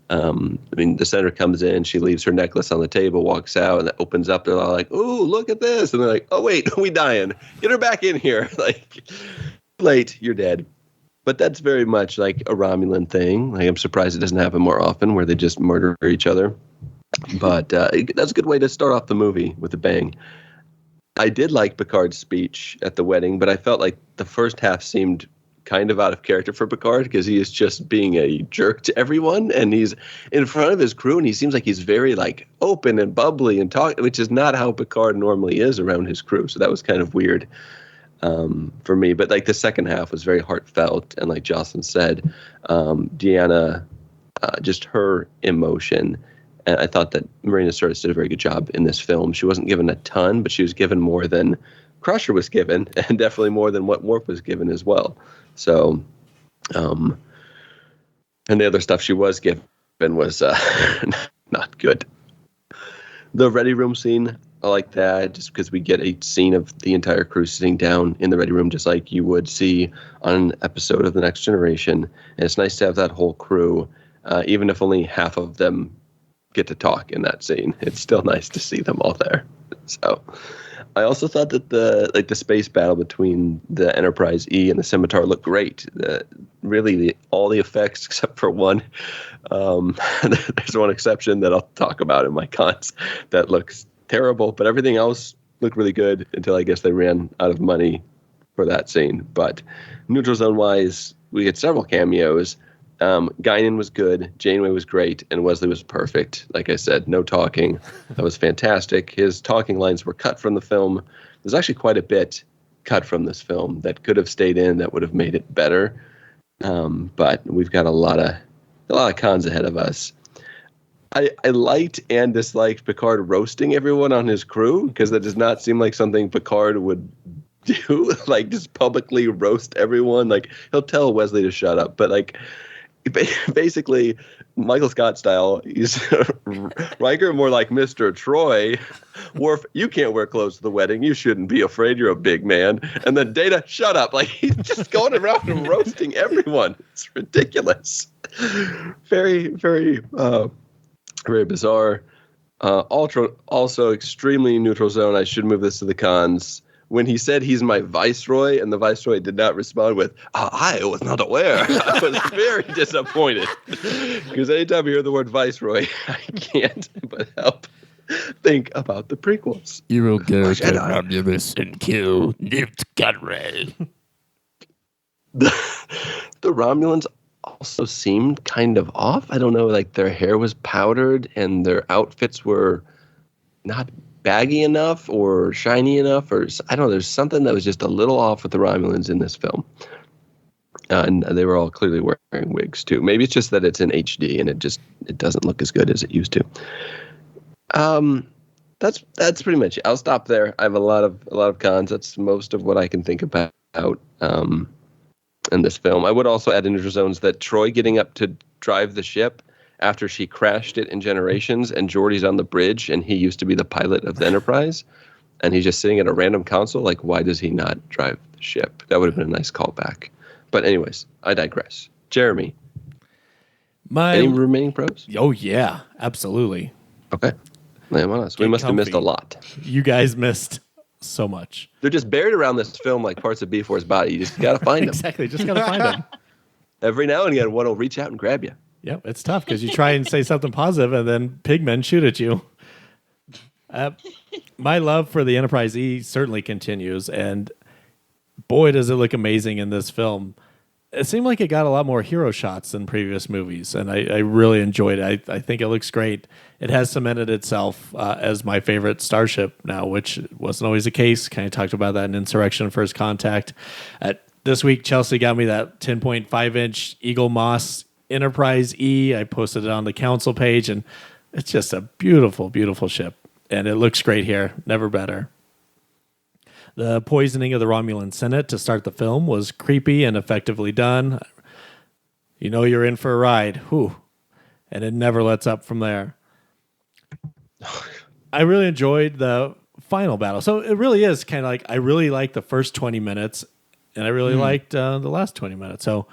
[SPEAKER 2] I mean, the senator comes in, she leaves her necklace on the table, walks out, and it opens up. They're all like, "Ooh, look at this!" And they're like, "Oh wait, we dying? Get her back in here!" Like, late, you're dead. But that's very much like a Romulan thing. Like, I'm surprised it doesn't happen more often, where they just murder each other. But that's a good way to start off the movie with a bang. I did like Picard's speech at the wedding, but I felt like the first half seemed kind of out of character for Picard, because he is just being a jerk to everyone, and he's in front of his crew, and he seems like he's very like open and bubbly and talk, which is not how Picard normally is around his crew. So that was kind of weird for me. But like the second half was very heartfelt, and like Jocelyn said, Deanna, just her emotion. And I thought that Marina Sirtis did a very good job in this film. She wasn't given a ton, but she was given more than Crusher was given, and definitely more than what Worf was given as well. So, and the other stuff she was given was not good. The ready room scene, I like that, just because we get a scene of the entire crew sitting down in the ready room, just like you would see on an episode of The Next Generation. And it's nice to have that whole crew, even if only half of them get to talk in that scene. It's still nice to see them all there. So I also thought that the space battle between the Enterprise E and the Scimitar looked great. All the effects except for one. There's one exception that I'll talk about in my cons that looks terrible, but everything else looked really good until I guess they ran out of money for that scene. But neutral zone wise, we had several cameos. Guinan was good, Janeway was great, and Wesley was perfect. Like I said, no talking. That was fantastic. His talking lines were cut from the film. There's actually quite a bit cut from this film that could have stayed in, that would have made it better. But we've got a lot of cons ahead of us. I liked and disliked Picard roasting everyone on his crew, because that does not seem like something Picard would do. Like, just publicly roast everyone. Like, he'll tell Wesley to shut up, but like, basically, Michael Scott style, he's Riker more like Mr. Troy. Worf, you can't wear clothes to the wedding. You shouldn't be afraid. You're a big man. And then Data, shut up. Like, he's just going around and roasting everyone. It's ridiculous. Very, very, very bizarre. Also extremely neutral zone. I should move this to the cons. when he said he's my viceroy, and the viceroy did not respond with, I was not aware. I was very disappointed. Because anytime I hear the word viceroy, I can't but help think about the prequels.
[SPEAKER 10] You will go to Romulus and kill Newt Gunray.
[SPEAKER 2] The Romulans also seemed kind of off. I don't know, like their hair was powdered and their outfits were not baggy enough or shiny enough, or I don't know, there's something that was just a little off with the Romulans in this film. And they were all clearly wearing wigs too. Maybe it's just that it's in HD and it doesn't look as good as it used to. That's pretty much it. I'll stop there. I have a lot of cons. That's most of what I can think about in this film. I would also add in Neutral Zones that Troy getting up to drive the ship after she crashed it in Generations, and Geordi's on the bridge, and he used to be the pilot of the Enterprise, and he's just sitting at a random console. Like, why does he not drive the ship? That would have been a nice callback. But anyways, I digress. Jeremy, any remaining pros?
[SPEAKER 1] Oh, yeah, absolutely.
[SPEAKER 2] Okay. Lay them on us. We must have missed a lot.
[SPEAKER 1] You guys missed so much.
[SPEAKER 2] They're just buried around this film like parts of B4's body. You just got to find them.
[SPEAKER 1] Exactly, just got to find them.
[SPEAKER 2] Every now and again, one will reach out and grab you.
[SPEAKER 1] Yep, it's tough because you try and say something positive and then pigmen shoot at you. My love for the Enterprise E certainly continues, and boy, does it look amazing in this film. It seemed like it got a lot more hero shots than previous movies, and I really enjoyed it. I think it looks great. It has cemented itself as my favorite starship now, which wasn't always the case. Kind of talked about that in Insurrection First Contact. This week, Chelsea got me that 10.5-inch Eagle Moss Enterprise E. I posted it on the council page, and it's just a beautiful, beautiful ship. And it looks great here. Never better. The poisoning of the Romulan Senate to start the film was creepy and effectively done. You know you're in for a ride. Whew. And it never lets up from there. I really enjoyed the final battle. So it really is kind of like, I really liked the first 20 minutes, and I really liked the last 20 minutes. So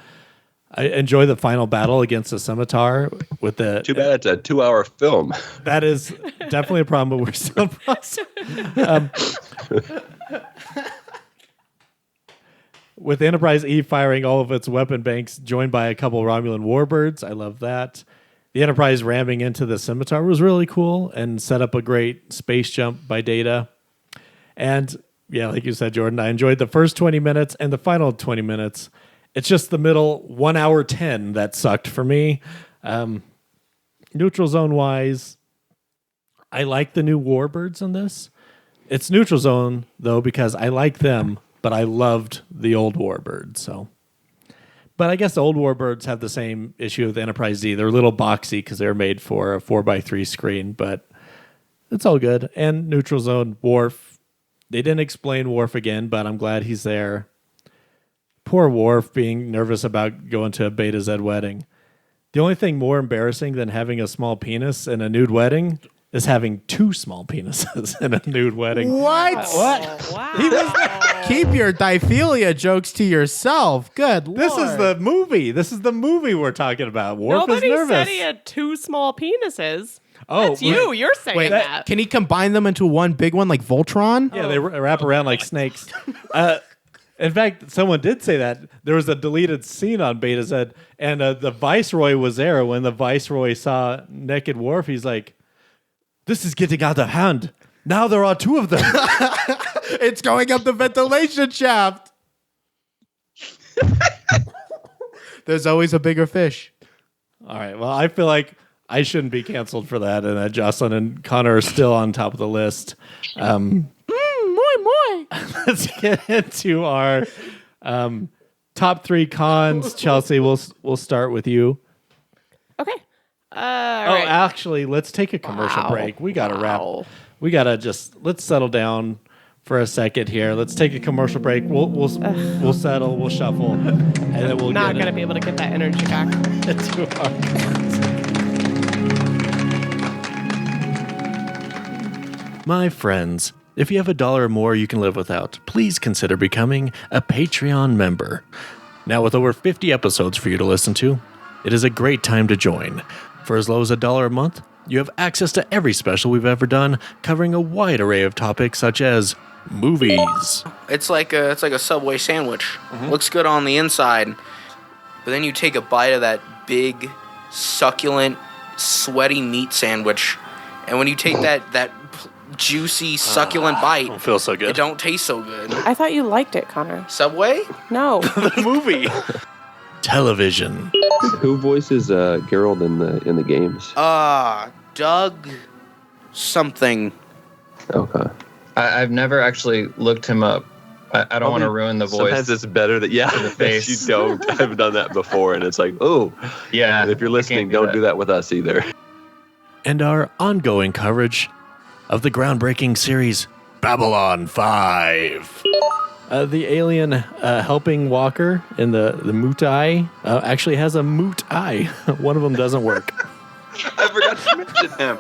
[SPEAKER 1] I enjoy the final battle against the Scimitar with the.
[SPEAKER 2] Too bad it's a 2-hour film.
[SPEAKER 1] That is definitely a problem, but we're still in process. With Enterprise E firing all of its weapon banks, joined by a couple Romulan warbirds, I love that. The Enterprise ramming into the Scimitar was really cool and set up a great space jump by Data. And yeah, like you said, Jordan, I enjoyed the first 20 minutes and the final 20 minutes. It's just the middle 1 hour 10 that sucked for me. Neutral zone wise, I like the new warbirds in this. It's neutral zone though because I like them, but I loved the old warbirds. So, but I guess the old warbirds have the same issue with Enterprise D. They're a little boxy because they're made for a 4x3 screen, but it's all good. And neutral zone Worf, they didn't explain Worf again, but I'm glad he's there. Poor Worf being nervous about going to a Beta Z wedding. The only thing more embarrassing than having a small penis in a nude wedding is having two small penises in a nude wedding.
[SPEAKER 6] What?
[SPEAKER 3] Wow.
[SPEAKER 6] Keep your diphtheria jokes to yourself. Good Lord.
[SPEAKER 1] This is the movie. This is the movie we're talking about. Worf
[SPEAKER 3] Nobody
[SPEAKER 1] is nervous.
[SPEAKER 3] said he had two small penises.
[SPEAKER 1] Oh,
[SPEAKER 3] That's you. You're saying
[SPEAKER 6] Wait,
[SPEAKER 3] that.
[SPEAKER 6] can he combine them into one big one like Voltron?
[SPEAKER 1] Yeah, they wrap around like snakes. In fact, someone did say that. There was a deleted scene on Beta Z, and the Viceroy was there. When the Viceroy saw naked Worf, he's like, "This is getting out of hand. Now there are two of them."
[SPEAKER 6] It's going up the ventilation shaft. There's always a bigger fish.
[SPEAKER 1] All right. Well, I feel like I shouldn't be canceled for that, and that Jocelyn and Connor are still on top of the list. Let's get into our top 3 cons. Chelsea, we'll start with you.
[SPEAKER 3] Okay.
[SPEAKER 1] Actually, let's take a commercial break. We got to wrap. We got to let's settle down for a second here. Let's take a commercial break. We'll settle, we'll shuffle, and then we'll
[SPEAKER 3] Not going to be able to get that energy back.
[SPEAKER 1] into our cons. My friends, if you have $1 or more you can live without, please consider becoming a Patreon member. Now, with over 50 episodes for you to listen to, it is a great time to join. For as low as $1 a month, You have access to every special we've ever done, covering a wide array of topics such as movies.
[SPEAKER 11] It's like a Subway sandwich. Looks good on the inside, but then you take a bite of that big, succulent, sweaty meat sandwich, and when you take that juicy, succulent bite,
[SPEAKER 1] Don't feel so good.
[SPEAKER 11] it don't taste so good.
[SPEAKER 3] I thought you liked it, Connor.
[SPEAKER 11] Subway?
[SPEAKER 3] No.
[SPEAKER 11] The movie.
[SPEAKER 1] Television.
[SPEAKER 2] Who voices Geralt in the games?
[SPEAKER 11] Doug something.
[SPEAKER 2] Okay.
[SPEAKER 12] I've never actually looked him up. I don't want to ruin the voice.
[SPEAKER 2] Sometimes it's better that
[SPEAKER 12] the face.
[SPEAKER 2] you don't. I've done that before, and it's like, oh,
[SPEAKER 12] Yeah.
[SPEAKER 2] And if you're listening, don't do that with us either.
[SPEAKER 1] And our ongoing coverage of the groundbreaking series Babylon 5. The alien helping Walker in the moot eye actually has a moot eye. One of them doesn't work.
[SPEAKER 2] I forgot to mention him.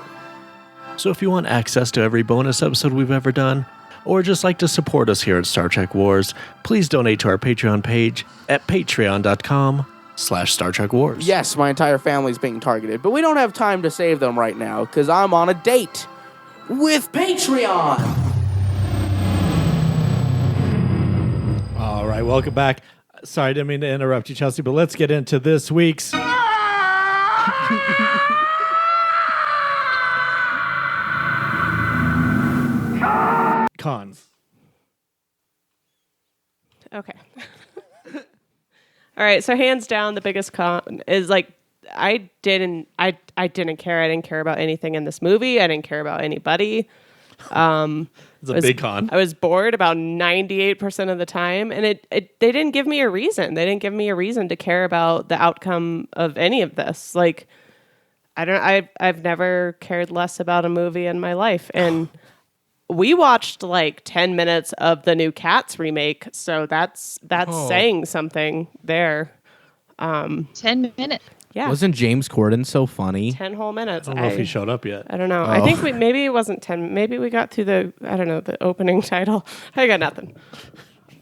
[SPEAKER 1] So if you want access to every bonus episode we've ever done, or just like to support us here at Star Trek Wars, please donate to our Patreon page at patreon.com/Star Trek Wars.
[SPEAKER 13] Yes, my entire family's being targeted, but we don't have time to save them right now because I'm on a date with Patreon.
[SPEAKER 1] All right, welcome back. Sorry, I didn't mean to interrupt you, Chelsea, but let's get into this week's... cons.
[SPEAKER 3] Okay. All right. So hands down, the biggest con is like I didn't care. I didn't care about anything in this movie. I didn't care about anybody.
[SPEAKER 1] It's a big con.
[SPEAKER 3] I was bored about 98% of the time, and they didn't give me a reason. They didn't give me a reason to care about the outcome of any of this. Like I've never cared less about a movie in my life, and we watched like 10 minutes of the new Cats remake, so that's saying something there.
[SPEAKER 5] 10 minutes.
[SPEAKER 3] Yeah.
[SPEAKER 6] Wasn't James Corden so funny?
[SPEAKER 3] 10 whole minutes.
[SPEAKER 1] I don't know if he showed up yet.
[SPEAKER 3] I don't know. I think maybe it wasn't 10. Maybe we got through the opening title. I got nothing.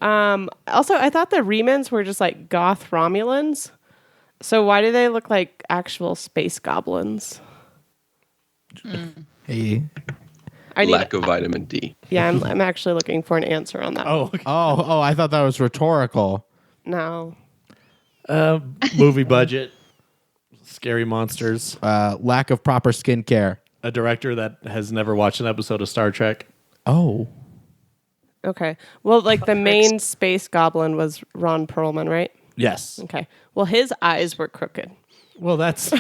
[SPEAKER 3] Also, I thought the Remans were just like goth Romulans. So why do they look like actual space goblins?
[SPEAKER 6] Hey.
[SPEAKER 2] Lack of vitamin D.
[SPEAKER 3] Yeah, I'm actually looking for an answer on that.
[SPEAKER 1] Oh, okay.
[SPEAKER 6] Oh, I thought that was rhetorical.
[SPEAKER 3] No.
[SPEAKER 1] Movie budget. Scary monsters.
[SPEAKER 6] Lack of proper skincare.
[SPEAKER 1] A director that has never watched an episode of Star Trek.
[SPEAKER 6] Oh.
[SPEAKER 3] Okay. Well, like the main space goblin was Ron Perlman, right?
[SPEAKER 1] Yes.
[SPEAKER 3] Okay. Well, his eyes were crooked.
[SPEAKER 1] Well, that's...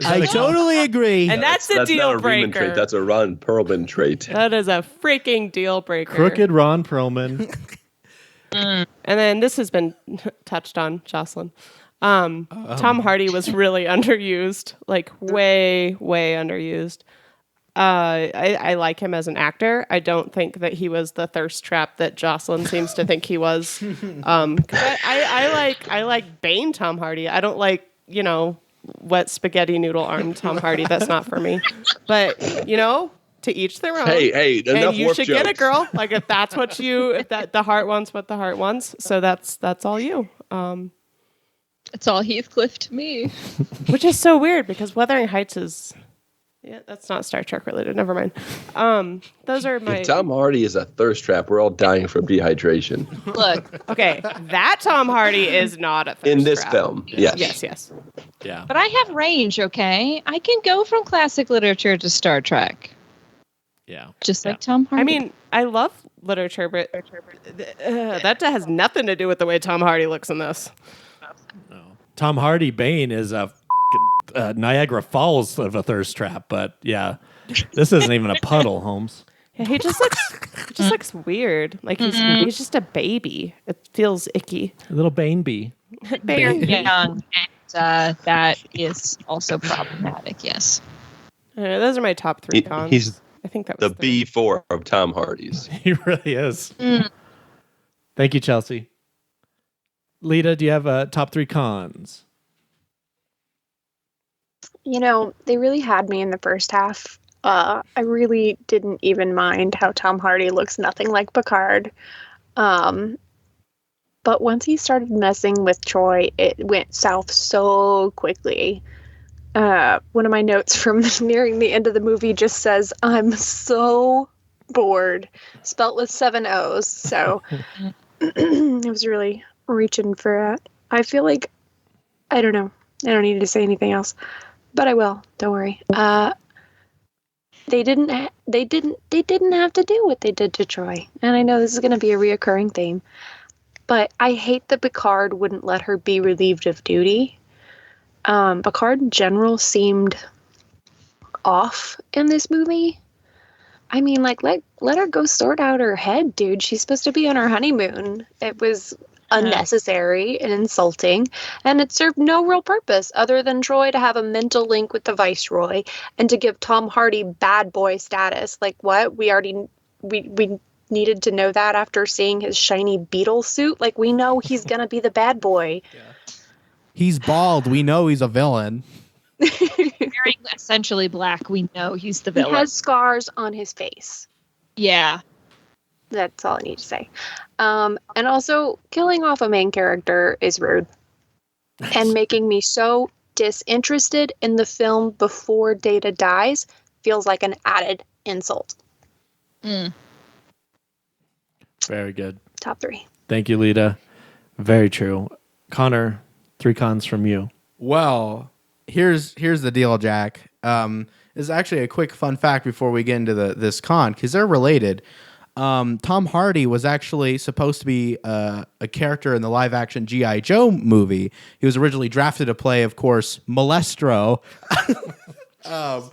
[SPEAKER 6] I totally agree.
[SPEAKER 3] And that's a
[SPEAKER 2] not
[SPEAKER 3] deal
[SPEAKER 2] a Riemann trait.
[SPEAKER 3] breaker.
[SPEAKER 2] That's a Ron Perlman trait.
[SPEAKER 3] That is a freaking deal breaker.
[SPEAKER 1] Crooked Ron Perlman.
[SPEAKER 3] And then this has been touched on, Jocelyn. Tom Hardy was really underused, like way, way underused. I like him as an actor. I don't think that he was the thirst trap that Jocelyn seems to think he was. I like Bane Tom Hardy. I don't like, wet spaghetti noodle arm Tom Hardy. That's not for me. But, to each their own.
[SPEAKER 2] Hey, enough
[SPEAKER 3] and you
[SPEAKER 2] warp
[SPEAKER 3] should
[SPEAKER 2] jokes.
[SPEAKER 3] get a girl. Like if that's what the heart wants what the heart wants. So that's all you.
[SPEAKER 5] It's all Heathcliff to me.
[SPEAKER 3] Which is so weird because Wuthering Heights is... Yeah, that's not Star Trek related. Never mind. Those are my...
[SPEAKER 2] If Tom Hardy is a thirst trap, we're all dying from dehydration.
[SPEAKER 5] Look,
[SPEAKER 3] Okay, that Tom Hardy is not a thirst
[SPEAKER 2] In this
[SPEAKER 3] trap.
[SPEAKER 2] film, yes.
[SPEAKER 3] Yes.
[SPEAKER 1] Yeah.
[SPEAKER 5] but I have range, okay? I can go from classic literature to Star Trek.
[SPEAKER 1] Yeah.
[SPEAKER 5] Just like Tom Hardy.
[SPEAKER 3] I mean, I love literature, but that has nothing to do with the way Tom Hardy looks in this.
[SPEAKER 1] No. Tom Hardy Bane is a Niagara Falls of a thirst trap, but yeah, this isn't even a puddle, Holmes.
[SPEAKER 3] Yeah, he just looks weird. Like he's just a baby. It feels icky.
[SPEAKER 1] A little Bane bee.
[SPEAKER 5] very young, and that is also problematic, yes.
[SPEAKER 3] Those are my top three cons.
[SPEAKER 2] He's
[SPEAKER 3] I think that was
[SPEAKER 2] the B4 of Tom Hardy's.
[SPEAKER 1] He really is. Thank you, Chelsea. Lita, do you have top three cons?
[SPEAKER 4] They really had me in the first half. I really didn't even mind how Tom Hardy looks nothing like Picard. But once he started messing with Troy, it went south so quickly. one of my notes from nearing the end of the movie just says, "I'm so bored," spelt with 7 O's. So I was really reaching for it. I feel like, I don't know. I don't need to say anything else, but I will. Don't worry. They didn't have to do what they did to Troy. And I know this is going to be a reoccurring theme, but I hate that Picard wouldn't let her be relieved of duty. Picard in general seemed off in this movie. I mean, like, let her go sort out her head, dude. She's supposed to be on her honeymoon. It was unnecessary and insulting, and it served no real purpose other than Troy to have a mental link with the Viceroy and to give Tom Hardy bad boy status. Like, what? We needed to know that after seeing his shiny beetle suit. Like, we know he's gonna be the bad boy.
[SPEAKER 6] Yeah. He's bald. We know he's a villain.
[SPEAKER 5] Wearing essentially black, we know he's the villain.
[SPEAKER 4] He has scars on his face.
[SPEAKER 5] Yeah.
[SPEAKER 4] That's all I need to say. And also, killing off a main character is rude. And making me so disinterested in the film before Data dies feels like an added insult.
[SPEAKER 1] Very good.
[SPEAKER 4] Top 3.
[SPEAKER 1] Thank you, Lita. Very true. Connor, 3 cons from you.
[SPEAKER 6] Well, here's the deal, Jack. This is actually a quick fun fact before we get into this con, because they're related. Tom Hardy was actually supposed to be a character in the live-action G.I. Joe movie. He was originally drafted to play, of course, Molestro. Of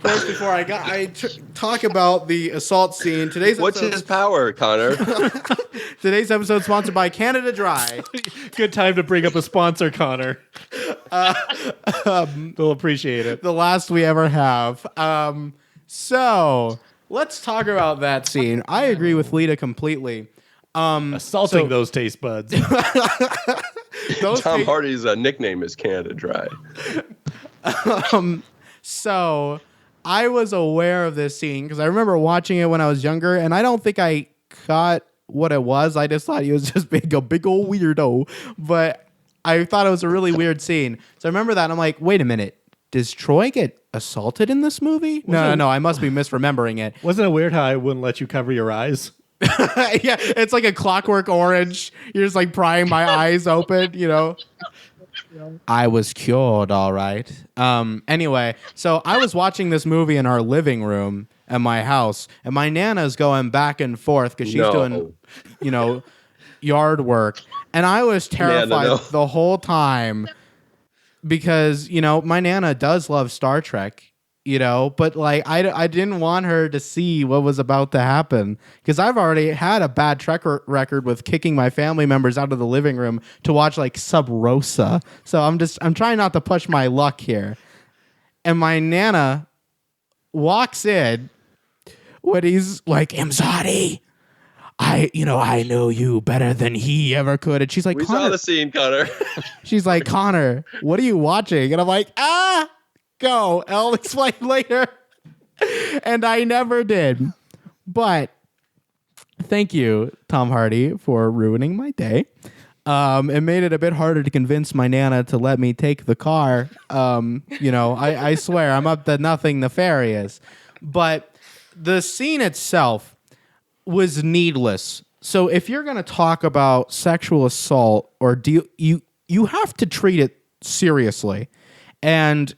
[SPEAKER 6] course, before I talk about the assault scene,
[SPEAKER 2] What's his power, Connor?
[SPEAKER 6] Today's episode sponsored by Canada Dry.
[SPEAKER 1] Good time to bring up a sponsor, Connor. They'll appreciate it.
[SPEAKER 6] The last we ever have. So let's talk about that scene. I agree with Lita completely.
[SPEAKER 1] Assaulting those taste buds.
[SPEAKER 2] Tom Hardy's nickname is Canada Dry.
[SPEAKER 6] So I was aware of this scene because I remember watching it when I was younger, and I don't think I caught what it was. I just thought he was just being a big old weirdo, but I thought it was a really weird scene. So I remember that, and I'm like, wait a minute. Does Troy get assaulted in this movie? No, I must be misremembering it.
[SPEAKER 1] Wasn't it weird how I wouldn't let you cover your eyes?
[SPEAKER 6] Yeah, it's like a Clockwork Orange. You're just like prying my eyes open, you know? I was cured, all right. Anyway, so I was watching this movie in our living room at my house, and my Nana's going back and forth because she's doing, yard work. And I was terrified the whole time because, my Nana does love Star Trek, but like I didn't want her to see what was about to happen because I've already had a bad Trek record with kicking my family members out of the living room to watch like Sub Rosa. So I'm trying not to push my luck here. And my Nana walks in when he's like, Imzadi, I know you better than he ever could. And she's like,
[SPEAKER 2] we saw the scene, Connor.
[SPEAKER 6] She's like, Connor, what are you watching? And I'm like, go. I'll explain later. And I never did. But thank you, Tom Hardy, for ruining my day. It made it a bit harder to convince my Nana to let me take the car. I swear I'm up to nothing nefarious. But the scene itself was needless. So if you're going to talk about sexual assault or you have to treat it seriously. And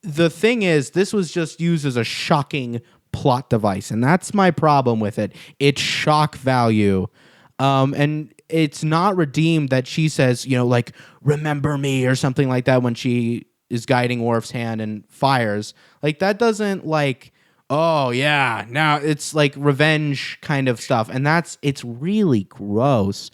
[SPEAKER 6] the thing is, this was just used as a shocking plot device, and that's my problem with it. It's shock value. And it's not redeemed that she says, like, remember me or something like that when she is guiding Worf's hand and fires. Like, that doesn't, like, oh, yeah, now it's, like, revenge kind of stuff, and it's really gross.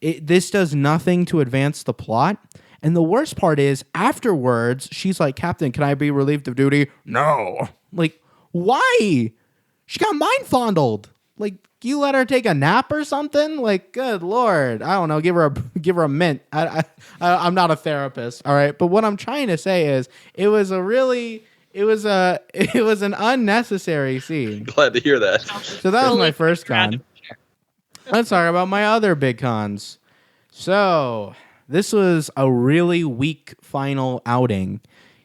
[SPEAKER 6] This does nothing to advance the plot. And the worst part is, afterwards, she's like, Captain, can I be relieved of duty? No. Like, why? She got mind fondled. Like, you let her take a nap or something? Like, good Lord. I don't know. Give her a mint. I'm not a therapist. All right. But what I'm trying to say is it was an unnecessary scene.
[SPEAKER 2] Glad to hear that.
[SPEAKER 6] So that was my first con. Let's talk about my other big cons. So this was a really weak final outing.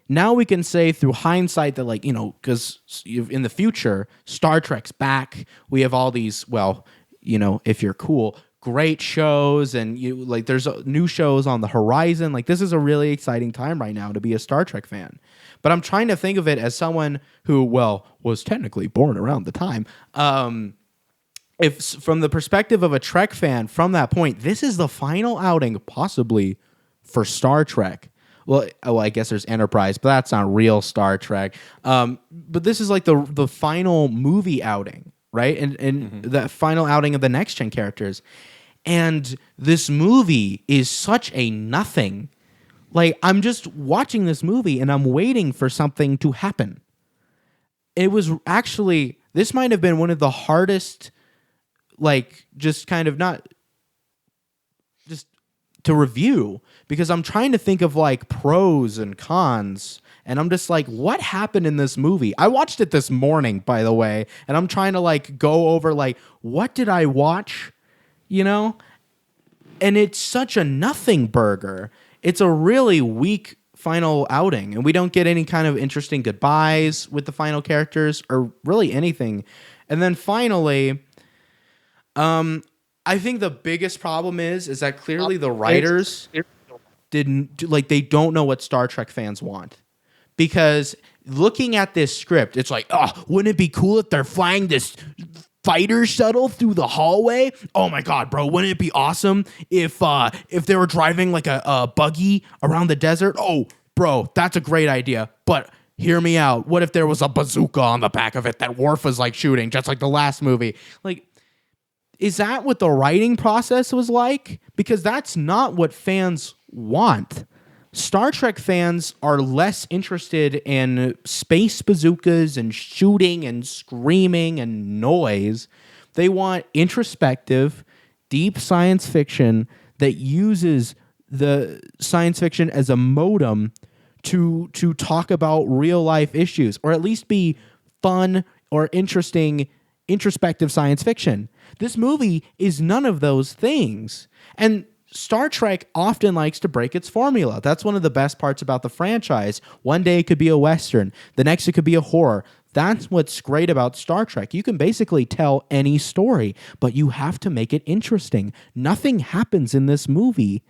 [SPEAKER 6] Now we can say through hindsight that, like, you know, because in the future, Star Trek's back. We have all these, well, you know, if you're cool, great shows, and you like there's new shows on the horizon. Like, this is a really exciting time right now to be a Star Trek fan. But I'm trying to think of it as someone who, well, was technically born around the time. If from the perspective of a Trek fan, from that point, this is the final outing possibly for Star Trek. Well, I guess there's Enterprise, but that's not real Star Trek. But this is like the final movie outing, right? And the final outing of the Next Gen characters. And this movie is such a nothing. Like, I'm just watching this movie and I'm waiting for something to happen. It was actually, this might have been one of the hardest, like, just kind of not just to review, because I'm trying to think of like pros and cons, and I'm just like, what happened in this movie? I watched it this morning, by the way, and I'm trying to like go over like, what did I watch, you know? And it's such a nothing burger. It's a really weak final outing, and we don't get any kind of interesting goodbyes with the final characters or really anything. And then finally, I think the biggest problem is that clearly the writers they don't know what Star Trek fans want. Because looking at this script, it's like, oh, wouldn't it be cool if they're flying this fighter shuttle through the hallway? Oh my God, bro, wouldn't it be awesome if they were driving like a buggy around the desert? Oh, bro, that's a great idea. But hear me out. What if there was a bazooka on the back of it that Worf was like shooting, just like the last movie? Like, is that what the writing process was like? Because that's not what fans want. Star Trek fans are less interested in space bazookas and shooting and screaming and noise. They want introspective, deep science fiction that uses the science fiction as a modem to talk about real life issues, or at least be fun or interesting, introspective science fiction. This movie is none of those things. And Star Trek often likes to break its formula. That's one of the best parts about the franchise. One day it could be a Western. The next it could be a horror. That's what's great about Star Trek. You can basically tell any story, but you have to make it interesting. Nothing happens in this movie,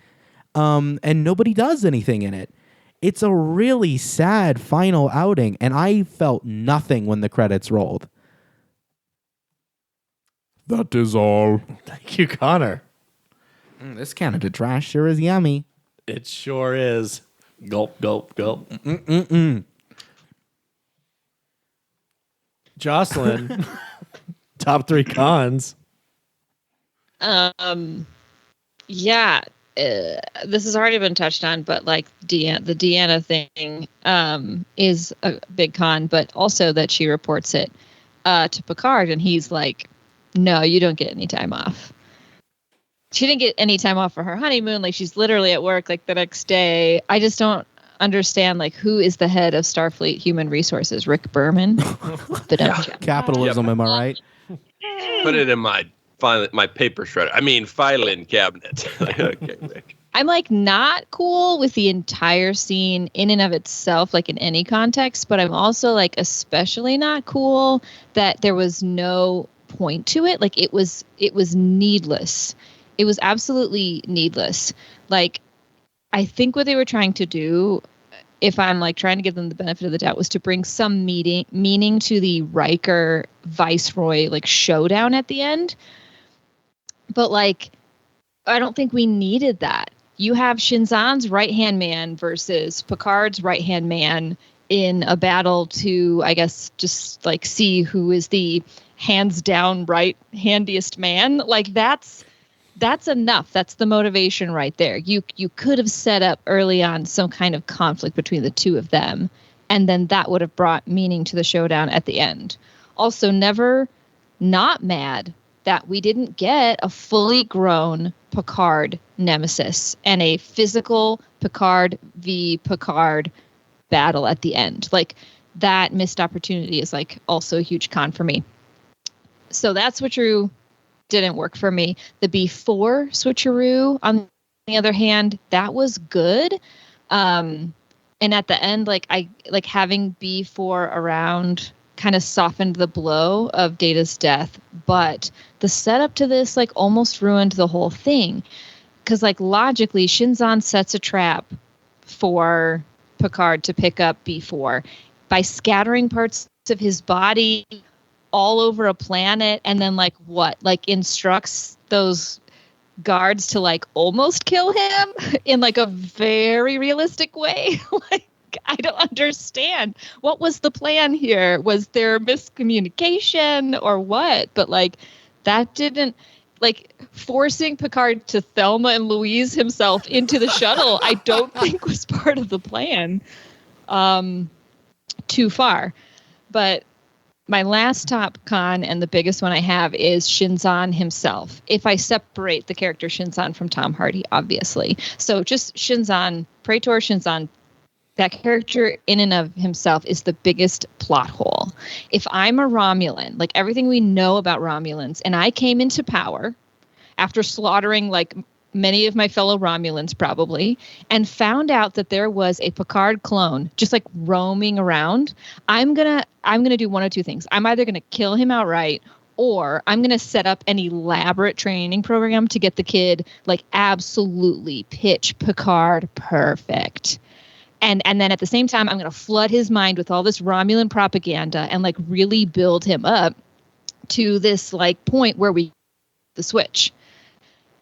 [SPEAKER 6] and nobody does anything in it. It's a really sad final outing, and I felt nothing when the credits rolled. That is all.
[SPEAKER 1] Thank you, Connor.
[SPEAKER 6] This Canada trash sure is yummy.
[SPEAKER 1] It sure is. Gulp, gulp, gulp. Jocelyn, top 3 cons.
[SPEAKER 5] Yeah, this has already been touched on, but like the Deanna thing is a big con, but also that she reports it to Picard, and he's like, no, you don't get any time off. She didn't get any time off for her honeymoon. Like, she's literally at work like the next day. I just don't understand, like, who is the head of Starfleet Human Resources? Rick Berman?
[SPEAKER 6] Capitalism, am I right?
[SPEAKER 2] Put it in my paper shredder. I mean, filing cabinet. Okay, Rick.
[SPEAKER 5] I'm like not cool with the entire scene in and of itself, like in any context, but I'm also like especially not cool that there was no point to it. Like, it was needless. It was absolutely needless. Like, I think what they were trying to do, if I'm like trying to give them the benefit of the doubt, was to bring some meaning to the Riker Viceroy like showdown at the end. But like, I don't think we needed that. You have Shinzan's right-hand man versus Picard's right-hand man in a battle to, I guess, just like see who is the hands down handiest man. Like, that's enough. That's the motivation right there. You could have set up early on some kind of conflict between the two of them, and then that would have brought meaning to the showdown at the end. Also, never not mad that we didn't get a fully grown Picard nemesis and a physical Picard v. Picard battle at the end. Like, that missed opportunity is like also a huge con for me. So that switcheroo didn't work for me. The B4 switcheroo on the other hand, that was good. And at the end, like having B4 around kind of softened the blow of Data's death, but the setup to this like almost ruined the whole thing. Because like logically, Shinzon sets a trap for Picard to pick up B4 by scattering parts of his body all over a planet, and then like instructs those guards to like almost kill him in like a very realistic way. Like, I don't understand. What was the plan here? Was there miscommunication or what? But like that didn't, like, forcing Picard to Thelma and Louise himself into the shuttle, I don't think was part of the plan. Too far. But my last top con, and the biggest one I have, is Shinzon himself. If I separate the character Shinzon from Tom Hardy, obviously. So just Shinzon, Praetor Shinzon, that character in and of himself is the biggest plot hole. If I'm a Romulan, like everything we know about Romulans, and I came into power after slaughtering like many of my fellow Romulans probably, and found out that there was a Picard clone just like roaming around, I'm gonna do one of two things. I'm either gonna kill him outright, or I'm gonna set up an elaborate training program to get the kid like absolutely pitch Picard perfect. And then at the same time, I'm going to flood his mind with all this Romulan propaganda and like really build him up to this like point where we the switch.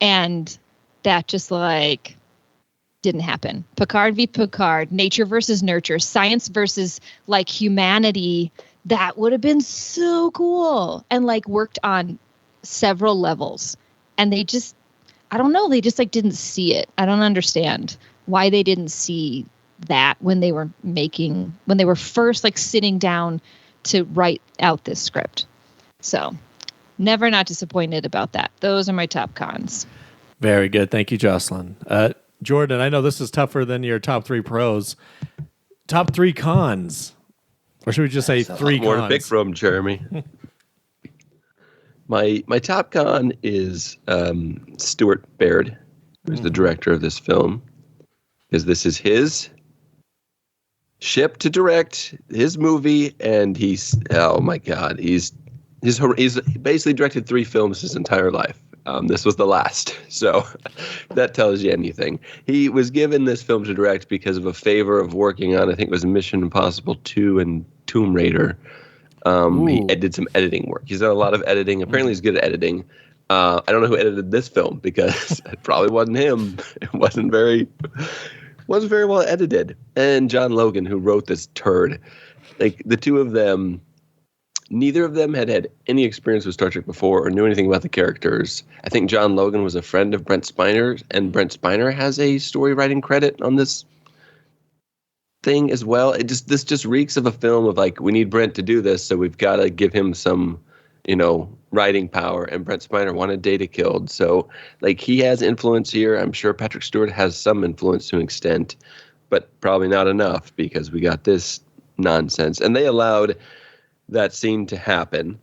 [SPEAKER 5] And that just like didn't happen. Picard v. Picard, nature versus nurture, science versus like humanity. That would have been so cool and like worked on several levels. And they just, I don't know, they just like didn't see it. I don't understand why they didn't see that when they were first like sitting down to write out this script. So never not disappointed about that. Those are my top cons.
[SPEAKER 1] Very good. Thank you, Jocelyn. Jordan, I know this is tougher than your top three pros. Top three cons. Or should we just say three cons?
[SPEAKER 2] More to pick from, Jeremy. My top con is Stuart Baird, who's the director of this film. Because this is his ship to direct his movie, and he's, oh my God, he's basically directed 3 films his entire life. This was the last, so that tells you anything. He was given this film to direct because of a favor of working on, I think it was Mission Impossible 2 and Tomb Raider. He did some editing work. He's done a lot of editing. Apparently he's good at editing. I don't know who edited this film because it probably wasn't him. It wasn't very well edited. And John Logan, who wrote this turd. Like, the two of them, neither of them had any experience with Star Trek before or knew anything about the characters. I think John Logan was a friend of Brent Spiner, and Brent Spiner has a story writing credit on this thing as well. This just reeks of a film of like, we need Brent to do this, so we've got to give him some, writing power. And Brent Spiner wanted Data killed, so like he has influence here. I'm sure Patrick Stewart has some influence to an extent, but probably not enough because we got this nonsense, and they allowed that scene to happen.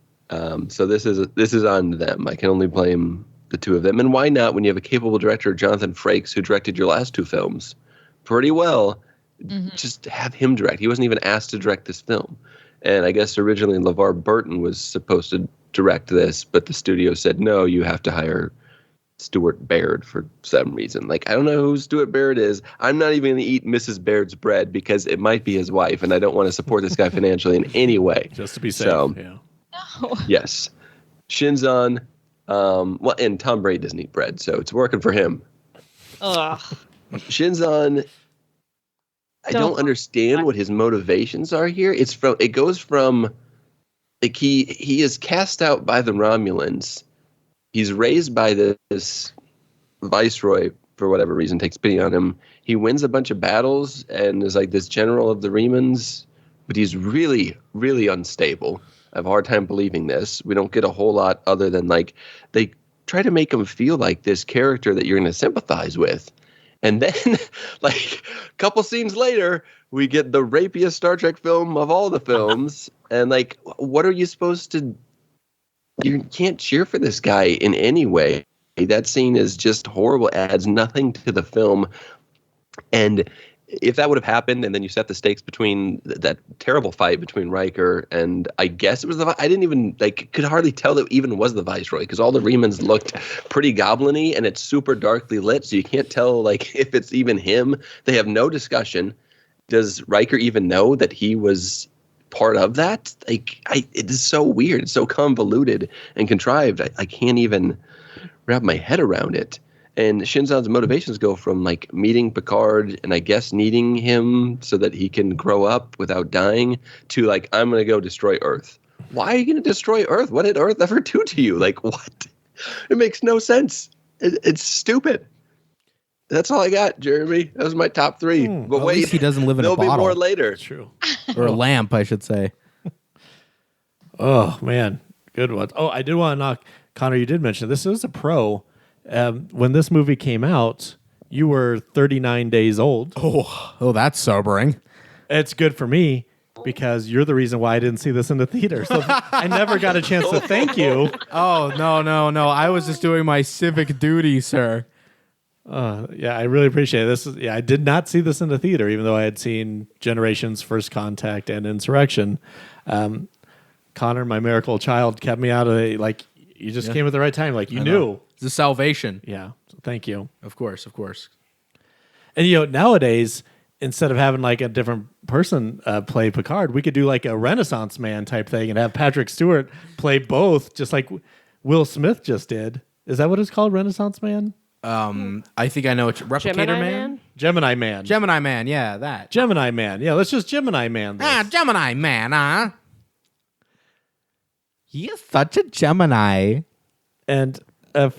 [SPEAKER 2] So this is on them. I can only blame the two of them. And why not, when you have a capable director, Jonathan Frakes, who directed your last 2 films pretty well, just have him direct. He wasn't even asked to direct this film. And I guess originally LeVar Burton was supposed to direct this, but the studio said, no, you have to hire Stuart Baird for some reason. Like, I don't know who Stuart Baird is. I'm not even going to eat Mrs. Baird's bread because it might be his wife, and I don't want to support this guy financially in any way.
[SPEAKER 1] Just to be safe, yeah.
[SPEAKER 5] No.
[SPEAKER 2] Yes. Shinzon, and Tom Brady doesn't eat bread, so it's working for him.
[SPEAKER 5] Ugh.
[SPEAKER 2] Shinzon, I don't understand what his motivations are here. It goes from like he is cast out by the Romulans. He's raised by this viceroy for whatever reason, takes pity on him. He wins a bunch of battles and is like this general of the Remans, but he's really, really unstable. I have a hard time believing this. We don't get a whole lot other than like they try to make him feel like this character that you're going to sympathize with. And then, like, a couple scenes later, we get the rapiest Star Trek film of all the films. And, like, what are you supposed to... You can't cheer for this guy in any way. That scene is just horrible. It adds nothing to the film. And if that would have happened, and then you set the stakes between that terrible fight between Riker and I guess it was I didn't even could hardly tell that it even was the Viceroy because all the Remans looked pretty goblin-y and it's super darkly lit, so you can't tell if it's even him. They have no discussion. Does Riker even know that he was part of that? It is so weird, so convoluted and contrived. I can't even wrap my head around it. And Shinzon's motivations go from meeting Picard and I guess needing him so that he can grow up without dying to I'm going to go destroy Earth. Why are you going to destroy Earth? What did Earth ever do to you? What? It makes no sense. It's stupid. That's all I got, Jeremy. That was my top 3. But
[SPEAKER 6] at
[SPEAKER 2] wait,
[SPEAKER 6] least he doesn't live in a
[SPEAKER 2] there'll
[SPEAKER 6] bottle.
[SPEAKER 2] be more later.
[SPEAKER 1] That's true.
[SPEAKER 6] Or a lamp, I should say.
[SPEAKER 1] Oh, man. Good one. Oh, I did want to knock. Connor, you did mention this was a pro. When this movie came out, you were 39 days old.
[SPEAKER 6] Oh, that's sobering.
[SPEAKER 1] It's good for me because you're the reason why I didn't see this in the theater. So I never got a chance to thank you.
[SPEAKER 6] Oh, no. I was just doing my civic duty, sir.
[SPEAKER 1] Yeah, I really appreciate it. I did not see this in the theater, even though I had seen Generations, First Contact, and Insurrection. Connor, my miracle child, kept me out of it. You just came at the right time. You knew.
[SPEAKER 6] It's a salvation.
[SPEAKER 1] Yeah. So thank you.
[SPEAKER 6] Of course.
[SPEAKER 1] And, nowadays, instead of having a different person play Picard, we could do a Renaissance man type thing and have Patrick Stewart play both, just like Will Smith just did. Is that what it's called, Renaissance man?
[SPEAKER 6] I think I know it's Replicator Man?
[SPEAKER 1] Gemini Man.
[SPEAKER 6] Gemini Man, yeah, that.
[SPEAKER 1] Gemini Man. Yeah, let's just Gemini Man this.
[SPEAKER 6] Gemini Man, huh? He is such a Gemini.
[SPEAKER 1] And I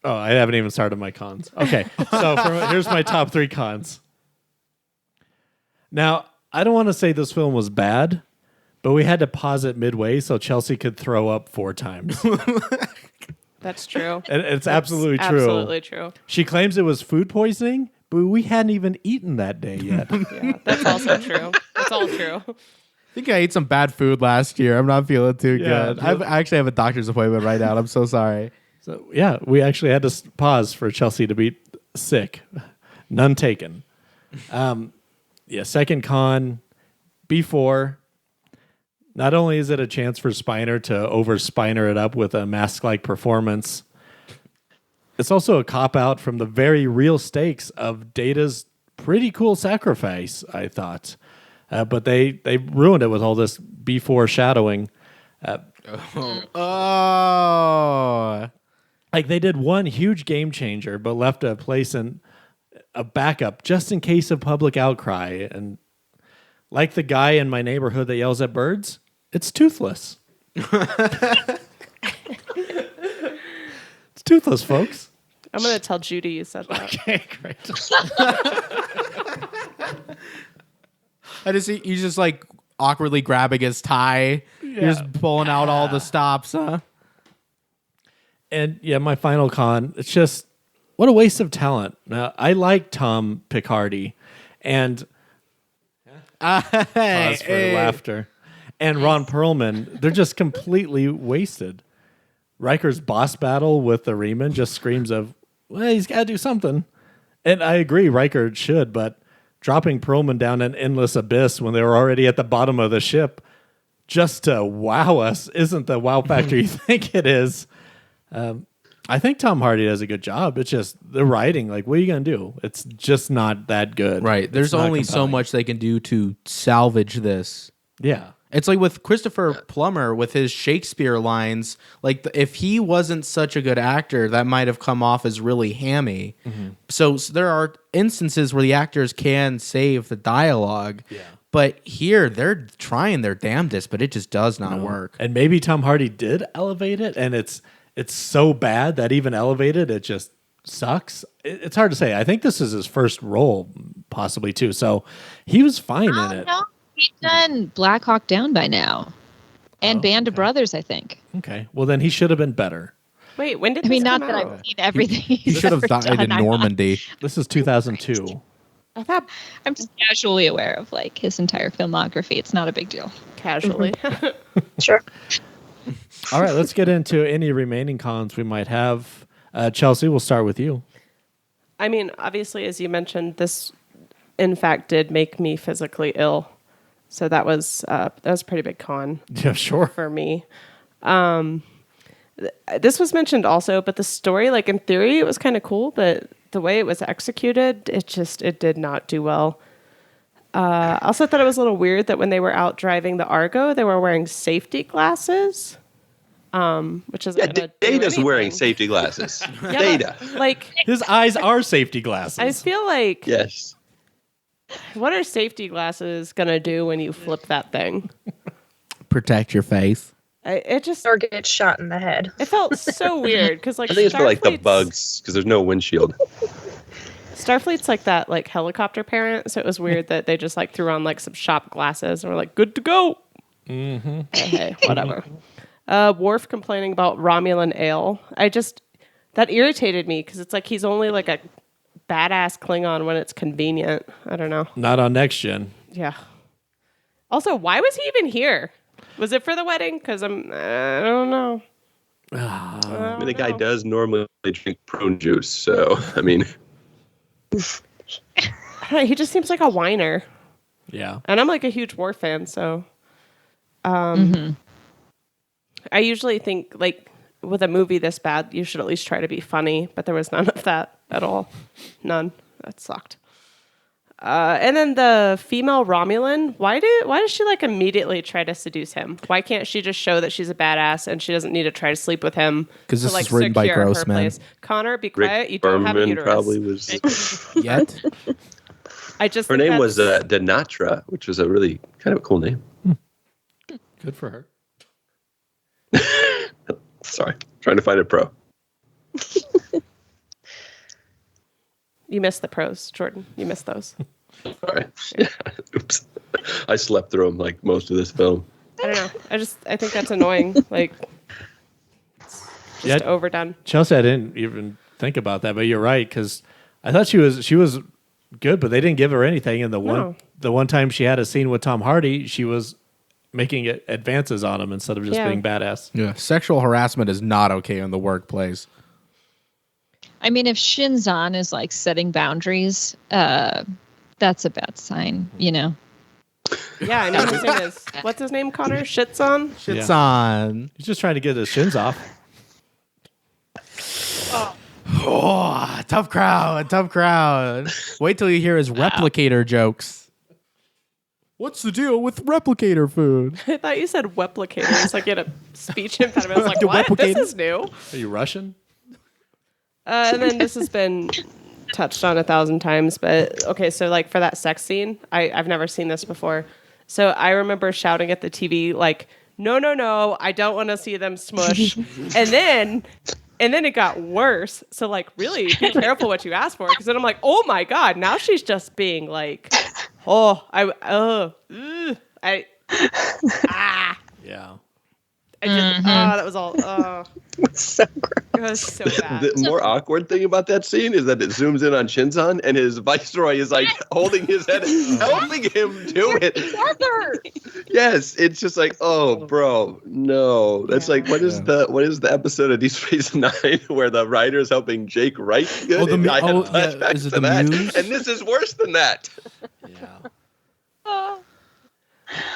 [SPEAKER 1] haven't even started my cons. Okay, so here's my top 3 cons. Now, I don't want to say this film was bad, but we had to pause it midway so Chelsea could throw up 4 times.
[SPEAKER 3] That's true.
[SPEAKER 1] And it's absolutely true.
[SPEAKER 3] Absolutely true.
[SPEAKER 1] She claims it was food poisoning, but we hadn't even eaten that day yet.
[SPEAKER 3] Yeah, that's also true. That's all true.
[SPEAKER 6] I think I ate some bad food last year. I'm not feeling too good. I actually have a doctor's appointment right now. I'm so sorry.
[SPEAKER 1] So, yeah, we actually had to pause for Chelsea to be sick. None taken. Second con, B4. Not only is it a chance for Spiner to over-Spiner it up with a mask-like performance, it's also a cop-out from the very real stakes of Data's pretty cool sacrifice, I thought. But they ruined it with all this B4 shadowing. They did one huge game changer, but left a place in a backup just in case of public outcry. And like the guy in my neighborhood that yells at birds, it's toothless. It's toothless, folks.
[SPEAKER 3] I'm going to tell Judy you said that.
[SPEAKER 1] Okay, great.
[SPEAKER 6] I just see you just awkwardly grabbing his tie. Yeah. You're just pulling out all the stops, huh?
[SPEAKER 1] And my final con, it's just what a waste of talent. Now, I like Tom Picardi and pause for laughter. And Ron Perlman, they're just completely wasted. Riker's boss battle with the Reman just screams of, well, he's got to do something. And I agree, Riker should, but dropping Perlman down an endless abyss when they were already at the bottom of the ship just to wow us isn't the wow factor you think it is. I think Tom Hardy does a good job. It's just the writing. What are you going to do? It's just not that good.
[SPEAKER 6] Right. There's only so much they can do to salvage this.
[SPEAKER 1] Yeah.
[SPEAKER 6] It's like with Christopher Plummer with his Shakespeare lines. If he wasn't such a good actor, that might have come off as really hammy. Mm-hmm. So there are instances where the actors can save the dialogue. Yeah. But here, they're trying their damnedest, but it just does not work.
[SPEAKER 1] And maybe Tom Hardy did elevate it, and it's so bad that even elevated, it just sucks. It's hard to say. I think this is his first role, possibly, too. So he was fine in it.
[SPEAKER 5] No. He's done Black Hawk Down by now. And Band of Brothers, I think.
[SPEAKER 1] Okay. Well, then he should have been better.
[SPEAKER 3] Wait, when did this come
[SPEAKER 5] not that
[SPEAKER 3] out?
[SPEAKER 5] I've seen everything
[SPEAKER 6] He should have died in Normandy.
[SPEAKER 1] This is 2002.
[SPEAKER 5] I'm just casually aware of his entire filmography. It's not a big deal.
[SPEAKER 3] Casually.
[SPEAKER 4] Sure.
[SPEAKER 1] All right, let's get into any remaining cons we might have. Chelsea, we'll start with you.
[SPEAKER 3] I mean, obviously, as you mentioned, this in fact did make me physically ill. So that was a pretty big con.
[SPEAKER 1] Yeah, sure.
[SPEAKER 3] For me. This was mentioned also, but the story, like in theory, it was kind of cool, but the way it was executed, it did not do well. I also thought it was a little weird that when they were out driving the Argo, they were wearing safety glasses. Which is
[SPEAKER 2] Data's wearing safety glasses.
[SPEAKER 3] Yeah,
[SPEAKER 2] Data.
[SPEAKER 3] Like
[SPEAKER 1] his eyes are safety glasses.
[SPEAKER 3] I feel like
[SPEAKER 2] yes.
[SPEAKER 3] What are safety glasses gonna do when you flip that thing?
[SPEAKER 6] Protect your face.
[SPEAKER 3] It just
[SPEAKER 14] or get shot in the head.
[SPEAKER 3] It felt so weird because like
[SPEAKER 2] I think it's for like the bugs because there's no windshield.
[SPEAKER 3] Starfleet's like that like helicopter parent, so it was weird that they just like threw on like some shop glasses and were like good to go.
[SPEAKER 1] Mm-hmm.
[SPEAKER 3] Hey, whatever. Worf complaining about Romulan ale. That irritated me because it's like he's only like a badass Klingon when it's convenient. I don't know.
[SPEAKER 1] Not on Next Gen.
[SPEAKER 3] Yeah. Also, why was he even here? Was it for the wedding? Because I don't know.
[SPEAKER 2] I mean, the guy does normally drink prune juice, so I mean,
[SPEAKER 3] he just seems like a whiner.
[SPEAKER 1] Yeah.
[SPEAKER 3] And I'm like a huge Worf fan, so I usually think like with a movie this bad, you should at least try to be funny, but there was none of that at all. None. That sucked. And then the female Romulan, why does she like immediately try to seduce him? Why can't she just show that she's a badass and she doesn't need to try to sleep with him?
[SPEAKER 6] Because this
[SPEAKER 3] like,
[SPEAKER 6] is written by
[SPEAKER 3] secure her
[SPEAKER 6] Grossman.
[SPEAKER 3] place? Connor, be quiet. You don't have a
[SPEAKER 2] Berman
[SPEAKER 3] uterus.
[SPEAKER 2] probably was.
[SPEAKER 6] Yet?
[SPEAKER 2] Her name was Denatra, which was a really kind of a cool name.
[SPEAKER 1] Good for her.
[SPEAKER 2] Sorry, trying to find a pro.
[SPEAKER 3] You missed the pros, Jordan. You missed those.
[SPEAKER 2] Sorry. Yeah. Oops. I slept through them like most of this film.
[SPEAKER 3] I don't know. I think that's annoying. Like, it's just overdone.
[SPEAKER 1] Chelsea, I didn't even think about that, but you're right because I thought she was good, but they didn't give her anything. And the one time she had a scene with Tom Hardy, she was making advances on him instead of just being badass.
[SPEAKER 6] Yeah, sexual harassment is not okay in the workplace.
[SPEAKER 5] I mean, if Shinzon is like setting boundaries, that's a bad sign, you know.
[SPEAKER 3] Yeah, I know his name is what's his name, Connor? Shitson?
[SPEAKER 6] Shitson.
[SPEAKER 1] He's just trying to get his shins off.
[SPEAKER 6] Oh, tough crowd. Wait till you hear his replicator jokes. What's the deal with replicator food?
[SPEAKER 3] I thought you said weplicator. It's like you had a speech impediment. I was like, what? This is new.
[SPEAKER 1] Are you Russian?
[SPEAKER 3] And then this has been touched on 1,000 times, but okay, so like for that sex scene, I've never seen this before. So I remember shouting at the TV like, no, I don't want to see them smush. and then it got worse. So like really be careful what you ask for, because then I'm like, oh my God, now she's just being like,
[SPEAKER 1] Yeah.
[SPEAKER 3] That was all.
[SPEAKER 14] So gross.
[SPEAKER 3] It was so bad.
[SPEAKER 2] The more awkward thing about that scene is that it zooms in on Shinzon and his viceroy is like holding his head and helping him do it. Yes, it's just like, oh, bro, no. That's like, what is the episode of Deep Space Nine where the writer is helping Jake write good?
[SPEAKER 6] Oh,
[SPEAKER 2] I had flashbacks
[SPEAKER 6] is it
[SPEAKER 2] to
[SPEAKER 6] the
[SPEAKER 2] that,
[SPEAKER 6] Muse?
[SPEAKER 2] and this is worse than that.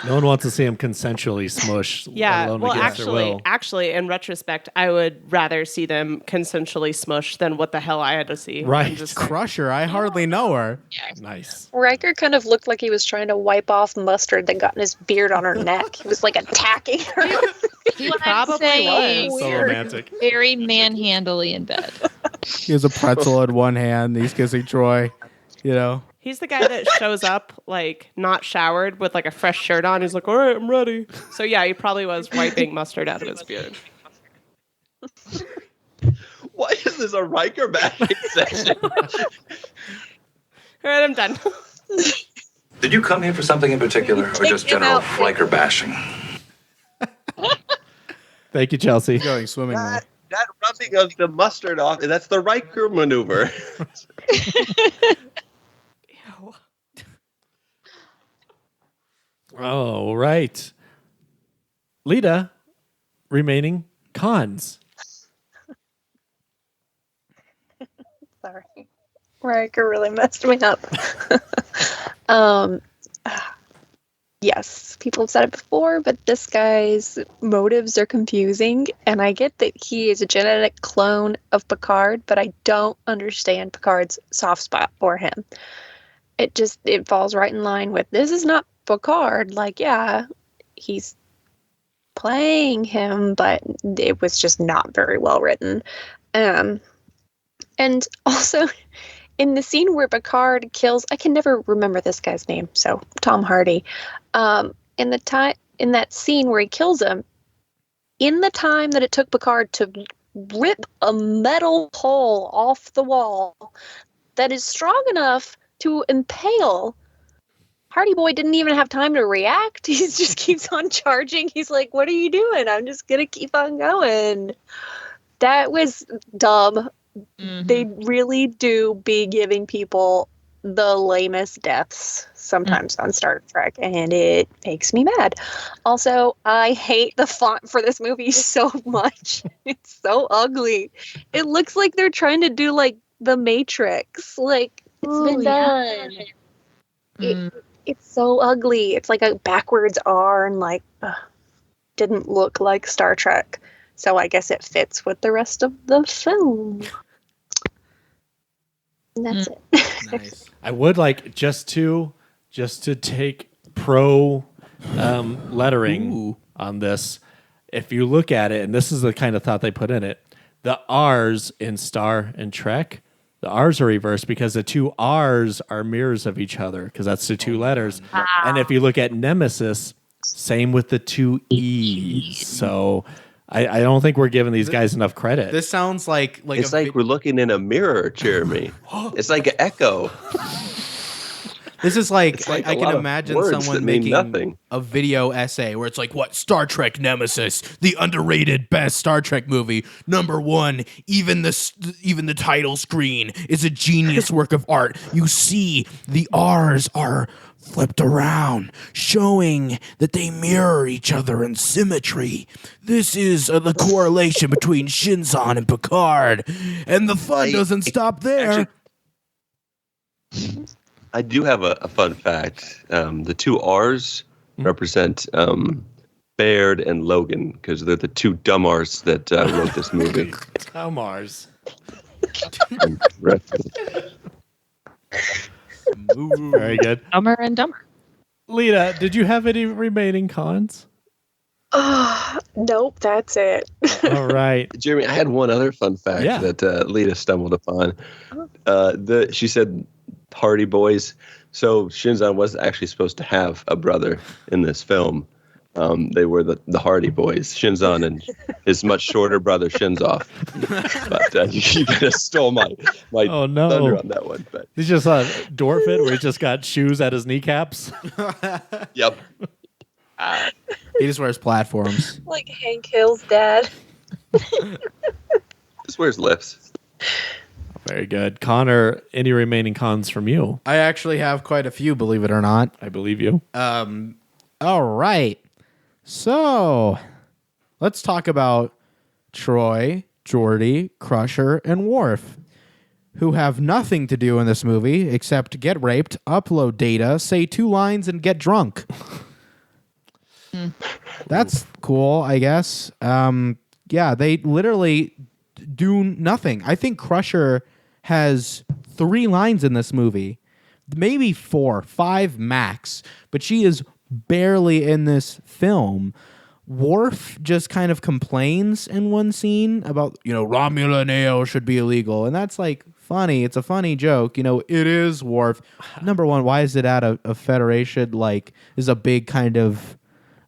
[SPEAKER 1] No one wants to see him consensually smush.
[SPEAKER 3] Yeah, well, actually, in retrospect, I would rather see them consensually smush than what the hell I had to see.
[SPEAKER 6] Right. Crusher, I hardly know her.
[SPEAKER 1] Nice.
[SPEAKER 4] Riker kind of looked like he was trying to wipe off mustard that got in his beard on her neck. He was like attacking her.
[SPEAKER 5] He probably was.
[SPEAKER 1] So romantic.
[SPEAKER 5] Very manhandly in bed.
[SPEAKER 6] He has a pretzel in one hand. He's kissing Troy. You know.
[SPEAKER 3] He's the guy that shows up like not showered with like a fresh shirt on. He's like, all right, I'm ready. So yeah, he probably was wiping mustard out of his beard.
[SPEAKER 2] Why is this a Riker bashing session?
[SPEAKER 3] All right, I'm done.
[SPEAKER 7] Did you come here for something in particular, or just general Riker bashing?
[SPEAKER 1] Thank you, Chelsea.
[SPEAKER 6] Going swimming.
[SPEAKER 2] That rubbing of the mustard off, that's the Riker maneuver.
[SPEAKER 1] Oh, right. Lita, remaining cons.
[SPEAKER 4] Sorry. Riker really messed me up. um, yes, people have said it before, but this guy's motives are confusing, and I get that he is a genetic clone of Picard, but I don't understand Picard's soft spot for him. It falls right in line with, this is not Picard. Like, yeah, he's playing him, but it was just not very well written. And also, in the scene where Picard kills, I can never remember this guy's name, so Tom Hardy. In that scene where he kills him, in the time that it took Picard to rip a metal pole off the wall that is strong enough to impale, Hardy Boy didn't even have time to react. He just keeps on charging. He's like, "What are you doing? I'm just gonna keep on going." That was dumb. Mm-hmm. They really do be giving people the lamest deaths sometimes on Star Trek, and it makes me mad. Also, I hate the font for this movie so much. It's so ugly. It looks like they're trying to do like The Matrix. Like, it's been done. It's so ugly. It's like a backwards R, and like didn't look like Star Trek. So I guess it fits with the rest of the film. And that's it.
[SPEAKER 1] Nice. I would like just to take pro lettering on this. If you look at it, and this is the kind of thought they put in it, the R's in Star and Trek, the R's are reversed because the two R's are mirrors of each other, because that's the two letters. Wow. And if you look at Nemesis, same with the two E's. So I don't think we're giving these guys enough credit.
[SPEAKER 6] This sounds like
[SPEAKER 2] it's like we're looking in a mirror, Jeremy. It's like an echo.
[SPEAKER 6] This is like I can imagine someone making
[SPEAKER 2] nothing.
[SPEAKER 6] A video essay where it's like, what, Star Trek Nemesis, the underrated best Star Trek movie, #1, even the title screen is a genius work of art. You see the R's are flipped around, showing that they mirror each other in symmetry. This is the correlation between Shinzon and Picard, and the fun doesn't stop there.
[SPEAKER 2] I do have a fun fact. The two R's represent Baird and Logan, because they're the two dumb R's that wrote this movie.
[SPEAKER 1] Dumb R's. Very good.
[SPEAKER 5] Dumber and dumber.
[SPEAKER 1] Lita, did you have any remaining cons?
[SPEAKER 4] Nope, that's it.
[SPEAKER 1] All right.
[SPEAKER 2] Jeremy, I had one other fun fact that Lita stumbled upon. She said Hardy Boys. So Shinzon was actually supposed to have a brother in this film. They were the Hardy Boys, Shinzon and his much shorter brother Shinzoff. But you kind of stole my thunder on that one. But
[SPEAKER 1] you just saw Dorfit, where he just got shoes at his kneecaps.
[SPEAKER 2] Yep.
[SPEAKER 6] He just wears platforms.
[SPEAKER 14] Like Hank Hill's dad.
[SPEAKER 2] Just wears lifts.
[SPEAKER 1] Very good. Connor, any remaining cons from you?
[SPEAKER 6] I actually have quite a few, believe it or not.
[SPEAKER 1] I believe you.
[SPEAKER 6] All right. So let's talk about Troy, Geordi, Crusher, and Worf, who have nothing to do in this movie except get raped, upload data, say 2 lines, and get drunk. That's cool, I guess. Yeah, they literally do nothing. I think Crusher has 3 lines in this movie, maybe 4, 5 max, but she is barely in this film. Worf just kind of complains in one scene about, Romulan ale should be illegal, and that's like funny. It's a funny joke. It is Worf. Number one, why is it at a Federation? Like, is a big kind of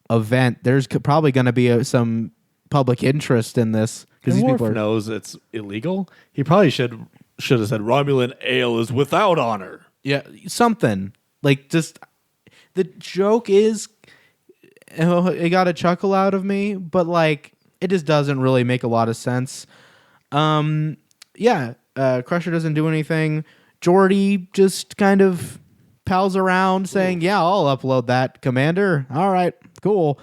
[SPEAKER 6] event. There's probably going to be some public interest in this because these people
[SPEAKER 1] knows it's illegal. He probably should have said Romulan ale is without honor.
[SPEAKER 6] Yeah, something like just the joke is it got a chuckle out of me, but like it just doesn't really make a lot of sense. Crusher doesn't do anything. Geordi just kind of pals around saying, "Yeah, I'll upload that, Commander." All right, cool.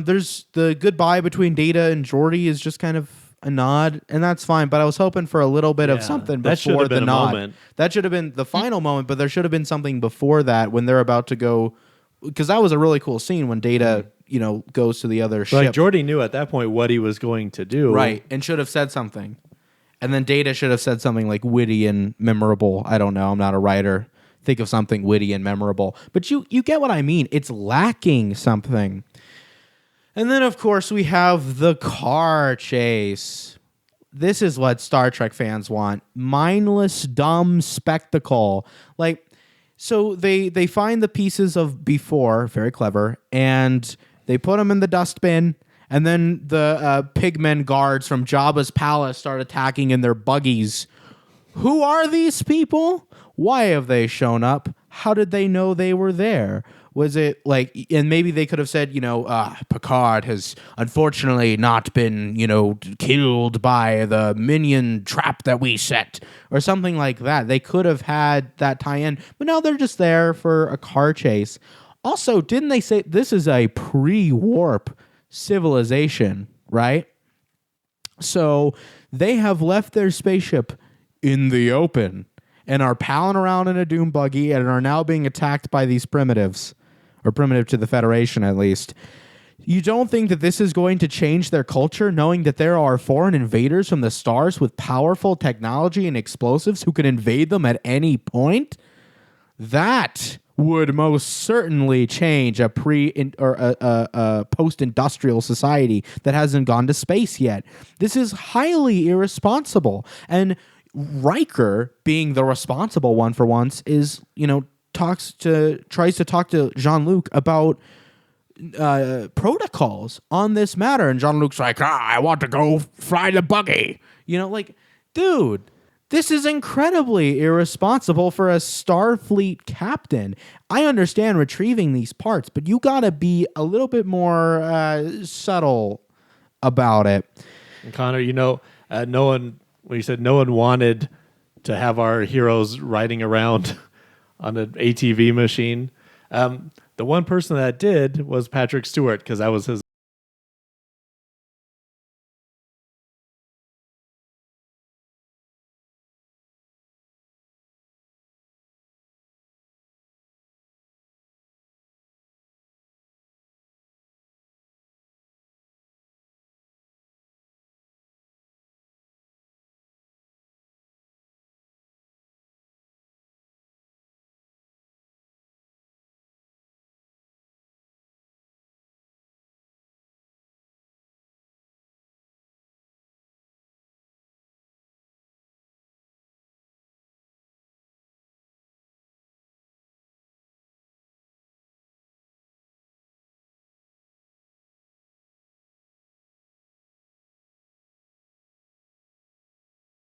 [SPEAKER 6] There's the goodbye between Data and Geordi is just kind of a nod, and that's fine. But I was hoping for a little bit of something
[SPEAKER 1] that should
[SPEAKER 6] before
[SPEAKER 1] have been
[SPEAKER 6] the
[SPEAKER 1] a
[SPEAKER 6] nod.
[SPEAKER 1] moment.
[SPEAKER 6] That should have been the final moment, but there should have been something before that when they're about to go, because that was a really cool scene when Data, goes to the other
[SPEAKER 1] So, like
[SPEAKER 6] ship.
[SPEAKER 1] Geordi knew at that point what he was going to do.
[SPEAKER 6] Right, and should have said something. And then Data should have said something like witty and memorable. I don't know. I'm not a writer. Think of something witty and memorable. But you get what I mean. It's lacking something. And then, of course, we have the car chase. This is what Star Trek fans want. Mindless, dumb spectacle. So they find the pieces of before, very clever, and they put them in the dustbin. And then the pigmen guards from Jabba's palace start attacking in their buggies. Who are these people? Why have they shown up? How did they know they were there? Was it and maybe they could have said, Picard has unfortunately not been, killed by the minion trap that we set, or something like that. They could have had that tie-in, but no, they're just there for a car chase. Also, didn't they say this is a pre-warp civilization, right? So they have left their spaceship in the open and are palling around in a doom buggy and are now being attacked by these primitives, or primitive to the Federation at least. You don't think that this is going to change their culture, knowing that there are foreign invaders from the stars with powerful technology and explosives who can invade them at any point? That would most certainly change a post-industrial society that hasn't gone to space yet. This is highly irresponsible. And Riker, being the responsible one for once, is, tries to talk to Jean-Luc about protocols on this matter. And Jean-Luc's like, I want to go fly the buggy. Dude, this is incredibly irresponsible for a Starfleet captain. I understand retrieving these parts, but you got to be a little bit more subtle about it.
[SPEAKER 1] And Connor, no one, when you said no one wanted to have our heroes riding around on an ATV machine, the one person that did was Patrick Stewart, because that was his